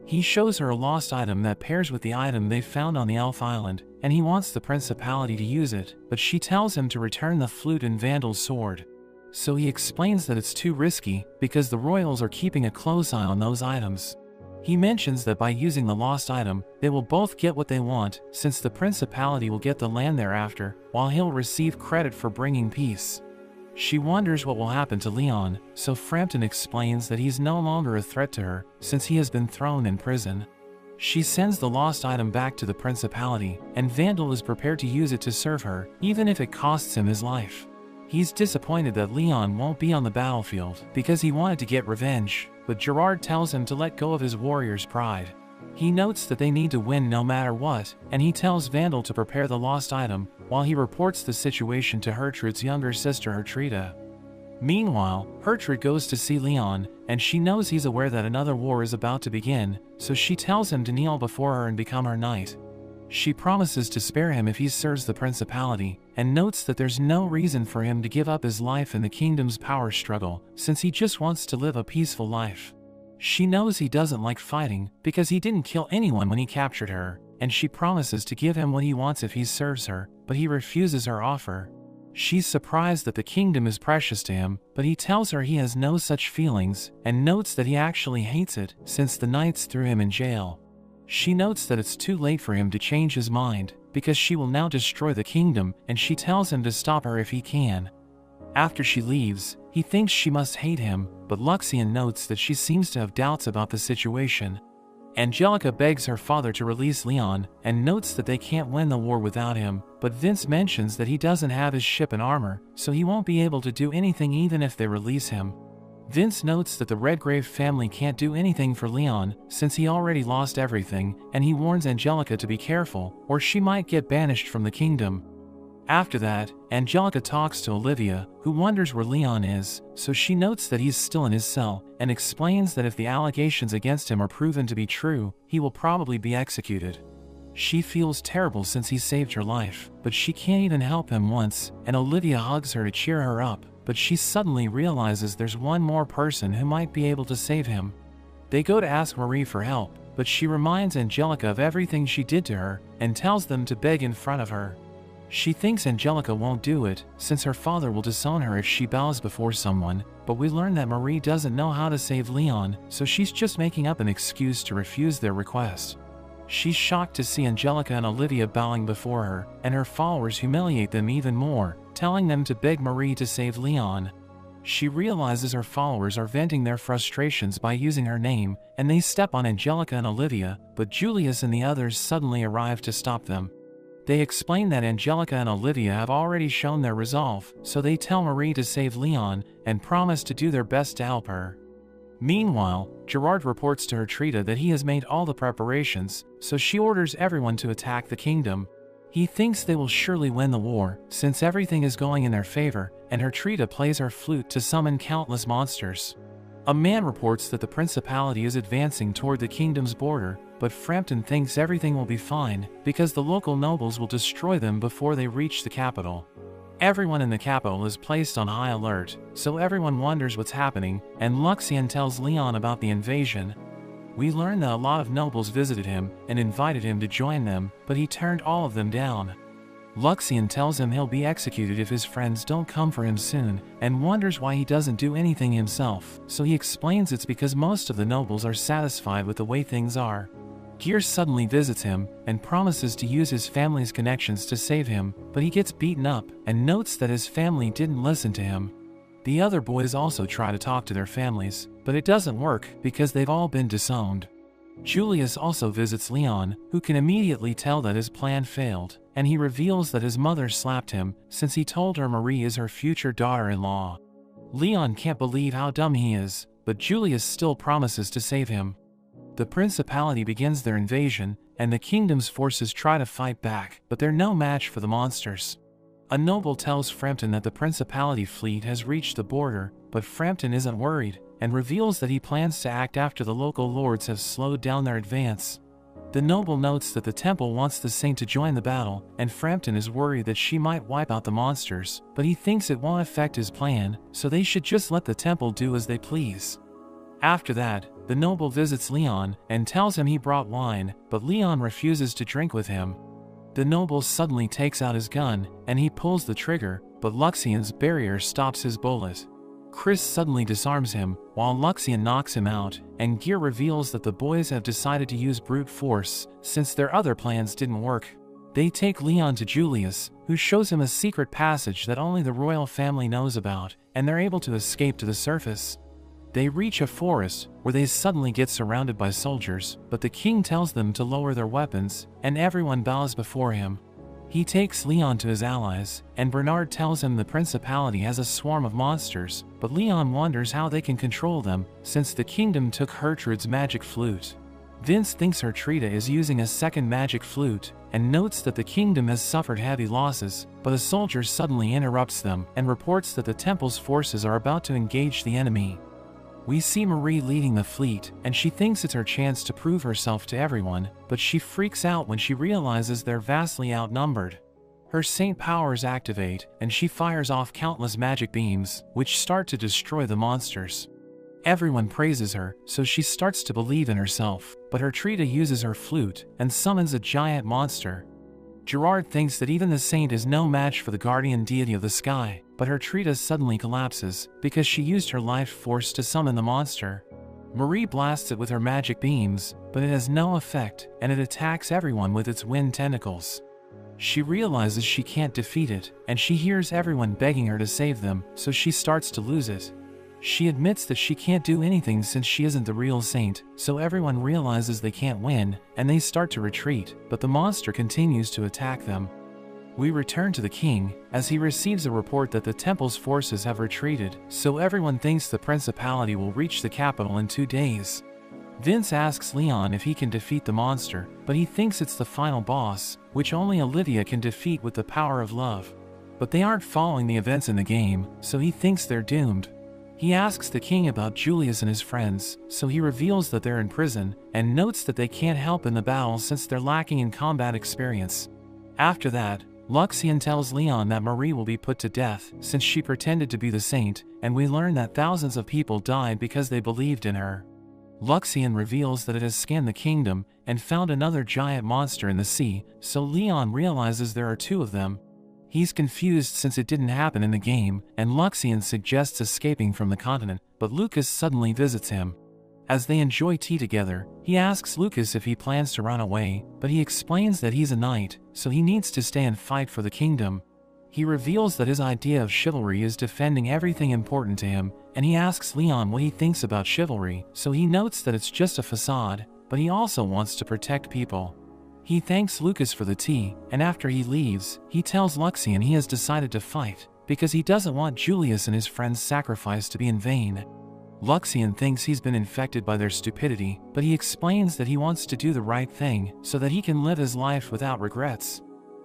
He shows her a lost item that pairs with the item they found on the Elf Island, and he wants the Principality to use it, but she tells him to return the flute and Vandal's sword. So he explains that it's too risky, because the royals are keeping a close eye on those items. He mentions that by using the lost item, they will both get what they want, since the Principality will get the land thereafter, while he'll receive credit for bringing peace. She wonders what will happen to Leon, so Frampton explains that he's no longer a threat to her, since he has been thrown in prison. She sends the lost item back to the Principality, and Vandal is prepared to use it to serve her, even if it costs him his life. He's disappointed that Leon won't be on the battlefield, because he wanted to get revenge, but Gerard tells him to let go of his warrior's pride. He notes that they need to win no matter what, and he tells Vandal to prepare the lost item, while he reports the situation to Hertrude's younger sister Hertrida. Meanwhile, Hertrude goes to see Leon, and she knows he's aware that another war is about to begin, so she tells him to kneel before her and become her knight. She promises to spare him if he serves the Principality, and notes that there's no reason for him to give up his life in the kingdom's power struggle, since he just wants to live a peaceful life. She knows he doesn't like fighting, because he didn't kill anyone when he captured her, and she promises to give him what he wants if he serves her, but he refuses her offer. She's surprised that the kingdom is precious to him, but he tells her he has no such feelings, and notes that he actually hates it, since the knights threw him in jail. She notes that it's too late for him to change his mind, because she will now destroy the kingdom, and she tells him to stop her if he can. After she leaves, he thinks she must hate him, but Luxian notes that she seems to have doubts about the situation. Angelica begs her father to release Leon, and notes that they can't win the war without him, but Vince mentions that he doesn't have his ship and armor, so he won't be able to do anything even if they release him. Vince notes that the Redgrave family can't do anything for Leon, since he already lost everything, and he warns Angelica to be careful, or she might get banished from the kingdom. After that, Angelica talks to Olivia, who wonders where Leon is, so she notes that he's still in his cell, and explains that if the allegations against him are proven to be true, he will probably be executed. She feels terrible since he saved her life, but she can't even help him once, and Olivia hugs her to cheer her up, but she suddenly realizes there's one more person who might be able to save him. They go to ask Marie for help, but she reminds Angelica of everything she did to her, and tells them to beg in front of her. She thinks Angelica won't do it, since her father will disown her if she bows before someone, but we learn that Marie doesn't know how to save Leon, so she's just making up an excuse to refuse their request. She's shocked to see Angelica and Olivia bowing before her, and her followers humiliate them even more, telling them to beg Marie to save Leon. She realizes her followers are venting their frustrations by using her name, and they step on Angelica and Olivia, but Julius and the others suddenly arrive to stop them. They explain that Angelica and Olivia have already shown their resolve, so they tell Marie to save Leon, and promise to do their best to help her. Meanwhile, Gerard reports to her Trita that he has made all the preparations, so she orders everyone to attack the kingdom. He thinks they will surely win the war, since everything is going in their favor, and her Trita plays her flute to summon countless monsters. A man reports that the principality is advancing toward the kingdom's border, but Frampton thinks everything will be fine, because the local nobles will destroy them before they reach the capital. Everyone in the capital is placed on high alert, so everyone wonders what's happening, and Luxien tells Leon about the invasion. We learn that a lot of nobles visited him and invited him to join them, but he turned all of them down. Luxien tells him he'll be executed if his friends don't come for him soon, and wonders why he doesn't do anything himself, so he explains it's because most of the nobles are satisfied with the way things are. Gear suddenly visits him and promises to use his family's connections to save him, but he gets beaten up and notes that his family didn't listen to him. The other boys also try to talk to their families, but it doesn't work because they've all been disowned. Julius also visits Leon, who can immediately tell that his plan failed, and he reveals that his mother slapped him since he told her Marie is her future daughter-in-law. Leon can't believe how dumb he is, but Julius still promises to save him. The principality begins their invasion, and the kingdom's forces try to fight back, but they're no match for the monsters. A noble tells Frampton that the principality fleet has reached the border, but Frampton isn't worried, and reveals that he plans to act after the local lords have slowed down their advance. The noble notes that the temple wants the saint to join the battle, and Frampton is worried that she might wipe out the monsters, but he thinks it won't affect his plan, so they should just let the temple do as they please. After that, the noble visits Leon and tells him he brought wine, but Leon refuses to drink with him. The noble suddenly takes out his gun, and he pulls the trigger, but Luxien's barrier stops his bullet. Chris suddenly disarms him, while Luxien knocks him out, and Gear reveals that the boys have decided to use brute force, since their other plans didn't work. They take Leon to Julius, who shows him a secret passage that only the royal family knows about, and they're able to escape to the surface. They reach a forest, where they suddenly get surrounded by soldiers, but the king tells them to lower their weapons, and everyone bows before him. He takes Leon to his allies, and Bernard tells him the principality has a swarm of monsters, but Leon wonders how they can control them, since the kingdom took Gertrude's magic flute. Vince thinks her Trita is using a second magic flute, and notes that the kingdom has suffered heavy losses, but a soldier suddenly interrupts them and reports that the temple's forces are about to engage the enemy. We see Marie leading the fleet, and she thinks it's her chance to prove herself to everyone, but she freaks out when she realizes they're vastly outnumbered. Her saint powers activate, and she fires off countless magic beams, which start to destroy the monsters. Everyone praises her, so she starts to believe in herself, but her Trita uses her flute and summons a giant monster. Gerard thinks that even the saint is no match for the guardian deity of the sky, but her Trita suddenly collapses because she used her life force to summon the monster. Marie blasts it with her magic beams, but it has no effect, and it attacks everyone with its wind tentacles. She realizes she can't defeat it, and she hears everyone begging her to save them, so she starts to lose it. She admits that she can't do anything since she isn't the real saint, so everyone realizes they can't win, and they start to retreat, but the monster continues to attack them. We return to the king, as he receives a report that the temple's forces have retreated, so everyone thinks the principality will reach the capital in 2 days. Vince asks Leon if he can defeat the monster, but he thinks it's the final boss, which only Olivia can defeat with the power of love. But they aren't following the events in the game, so he thinks they're doomed. He asks the king about Julius and his friends, so he reveals that they're in prison, and notes that they can't help in the battle since they're lacking in combat experience. After that, Luxien tells Leon that Marie will be put to death since she pretended to be the saint, and we learn that thousands of people died because they believed in her. Luxien reveals that it has scanned the kingdom and found another giant monster in the sea, so Leon realizes there are 2 of them. He's confused since it didn't happen in the game, and Luxien suggests escaping from the continent, but Lucas suddenly visits him. As they enjoy tea together, he asks Lucas if he plans to run away, but he explains that he's a knight, so he needs to stay and fight for the kingdom. He reveals that his idea of chivalry is defending everything important to him, and he asks Leon what he thinks about chivalry, so he notes that it's just a facade, but he also wants to protect people. He thanks Lucas for the tea, and after he leaves, he tells Luxien he has decided to fight, because he doesn't want Julius and his friend's sacrifice to be in vain. Luxian thinks he's been infected by their stupidity, but he explains that he wants to do the right thing so that he can live his life without regrets.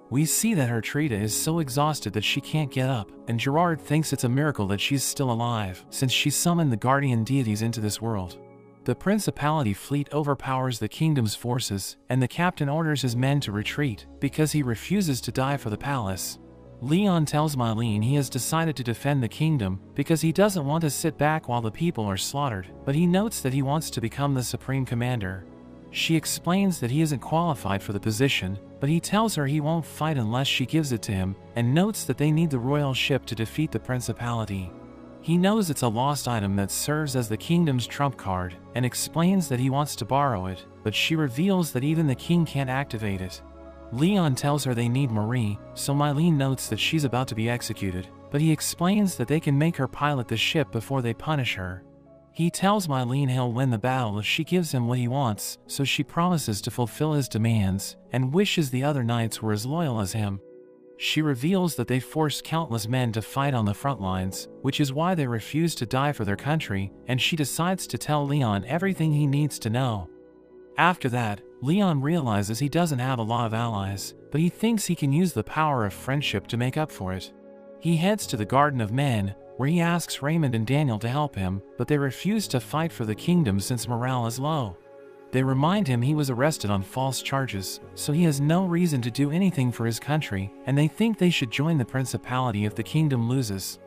We see that Hertrida is so exhausted that she can't get up, and Gerard thinks it's a miracle that she's still alive, since she summoned the guardian deities into this world. The principality fleet overpowers the kingdom's forces, and the captain orders his men to retreat, because he refuses to die for the palace. Leon tells Mylene he has decided to defend the kingdom because he doesn't want to sit back while the people are slaughtered, but he notes that he wants to become the supreme commander. She explains that he isn't qualified for the position, but he tells her he won't fight unless she gives it to him, and notes that they need the royal ship to defeat the principality. He knows it's a lost item that serves as the kingdom's trump card, and explains that he wants to borrow it, but she reveals that even the king can't activate it. Leon tells her they need Marie, so Mylene notes that she's about to be executed, but he explains that they can make her pilot the ship before they punish her. He tells Mylene he'll win the battle if she gives him what he wants, so she promises to fulfill his demands, and wishes the other knights were as loyal as him. She reveals that they forced countless men to fight on the front lines, which is why they refuse to die for their country, and she decides to tell Leon everything he needs to know. After that, Leon realizes he doesn't have a lot of allies, but he thinks he can use the power of friendship to make up for it. He heads to the Garden of Men, where he asks Raymond and Daniel to help him, but they refuse to fight for the kingdom since morale is low. They remind him he was arrested on false charges, so he has no reason to do anything for his country, and they think they should join the principality if the kingdom loses.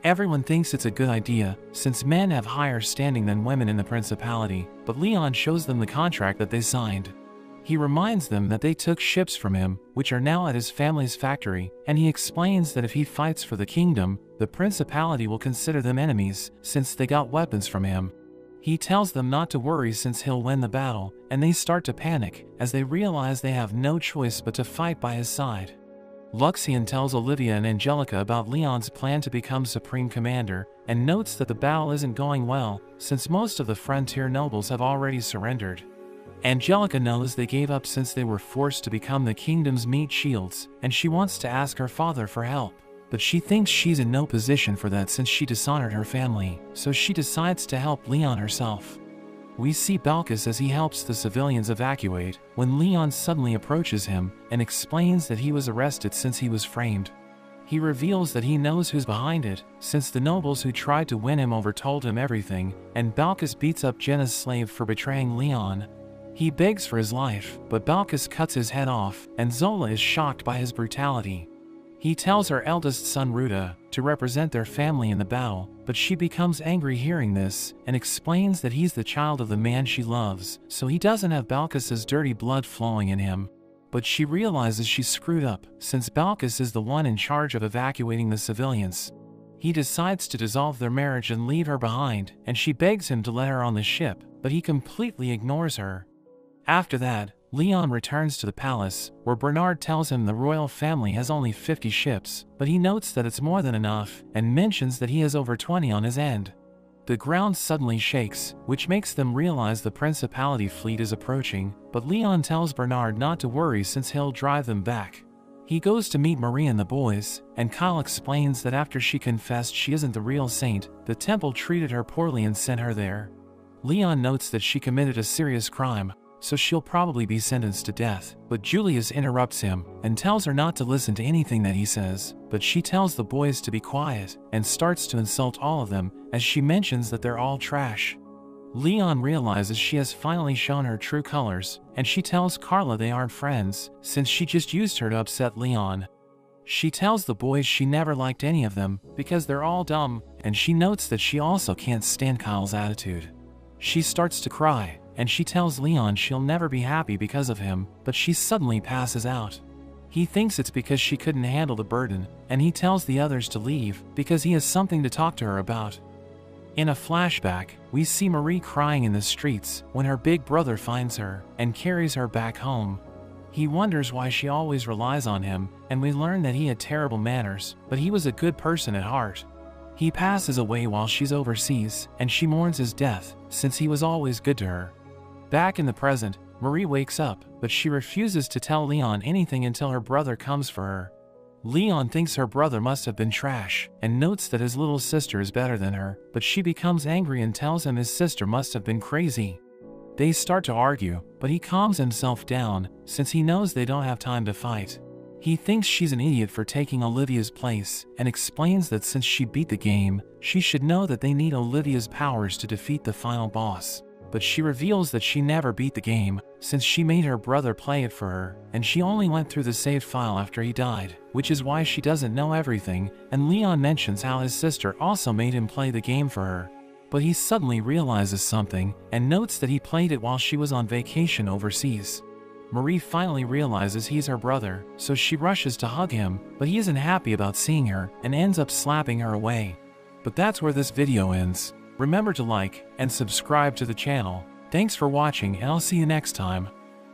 Everyone thinks it's a good idea, since men have higher standing than women in the principality, but Leon shows them the contract that they signed. He reminds them that they took ships from him, which are now at his family's factory, and he explains that if he fights for the kingdom, the principality will consider them enemies, since they got weapons from him. He tells them not to worry since he'll win the battle, and they start to panic, as they realize they have no choice but to fight by his side. Luxian tells Olivia and Angelica about Leon's plan to become Supreme Commander, and notes that the battle isn't going well, since most of the frontier nobles have already surrendered. Angelica knows they gave up since they were forced to become the kingdom's meat shields, and she wants to ask her father for help. But she thinks she's in no position for that since she dishonored her family, so she decides to help Leon herself. We see Balkis as he helps the civilians evacuate, when Leon suddenly approaches him and explains that he was arrested since he was framed. He reveals that he knows who's behind it, since the nobles who tried to win him over told him everything, and Balkis beats up Jenna's slave for betraying Leon. He begs for his life, but Balkis cuts his head off, and Zola is shocked by his brutality. He tells her eldest son Ruta to represent their family in the battle, but she becomes angry hearing this, and explains that he's the child of the man she loves, so he doesn't have Balkis's dirty blood flowing in him. But she realizes she's screwed up, since Balkis is the one in charge of evacuating the civilians. He decides to dissolve their marriage and leave her behind, and she begs him to let her on the ship, but he completely ignores her. After that, Leon returns to the palace, where Bernard tells him the royal family has only 50 ships, but he notes that it's more than enough, and mentions that he has over 20 on his end. The ground suddenly shakes, which makes them realize the principality fleet is approaching, but Leon tells Bernard not to worry since he'll drive them back. He goes to meet Marie and the boys, and Kyle explains that after she confessed she isn't the real saint, the temple treated her poorly and sent her there. Leon notes that she committed a serious crime, so she'll probably be sentenced to death, but Julius interrupts him and tells her not to listen to anything that he says, but she tells the boys to be quiet and starts to insult all of them as she mentions that they're all trash. Leon realizes she has finally shown her true colors, and she tells Carla they aren't friends since she just used her to upset Leon. She tells the boys she never liked any of them because they're all dumb, and she notes that she also can't stand Kyle's attitude. She starts to cry, and she tells Leon she'll never be happy because of him, but she suddenly passes out. He thinks it's because she couldn't handle the burden, and he tells the others to leave because he has something to talk to her about. In a flashback, we see Marie crying in the streets when her big brother finds her and carries her back home. He wonders why she always relies on him, and we learn that he had terrible manners, but he was a good person at heart. He passes away while she's overseas, and she mourns his death, since he was always good to her. Back in the present, Marie wakes up, but she refuses to tell Leon anything until her brother comes for her. Leon thinks her brother must have been trash, and notes that his little sister is better than her, but she becomes angry and tells him his sister must have been crazy. They start to argue, but he calms himself down, since he knows they don't have time to fight. He thinks she's an idiot for taking Olivia's place, and explains that since she beat the game, she should know that they need Olivia's powers to defeat the final boss. But she reveals that she never beat the game, since she made her brother play it for her, and she only went through the saved file after he died, which is why she doesn't know everything, and Leon mentions how his sister also made him play the game for her. But he suddenly realizes something, and notes that he played it while she was on vacation overseas. Marie finally realizes he's her brother, so she rushes to hug him, but he isn't happy about seeing her, and ends up slapping her away. But that's where this video ends. Remember to like and subscribe to the channel. Thanks for watching, and I'll see you next time.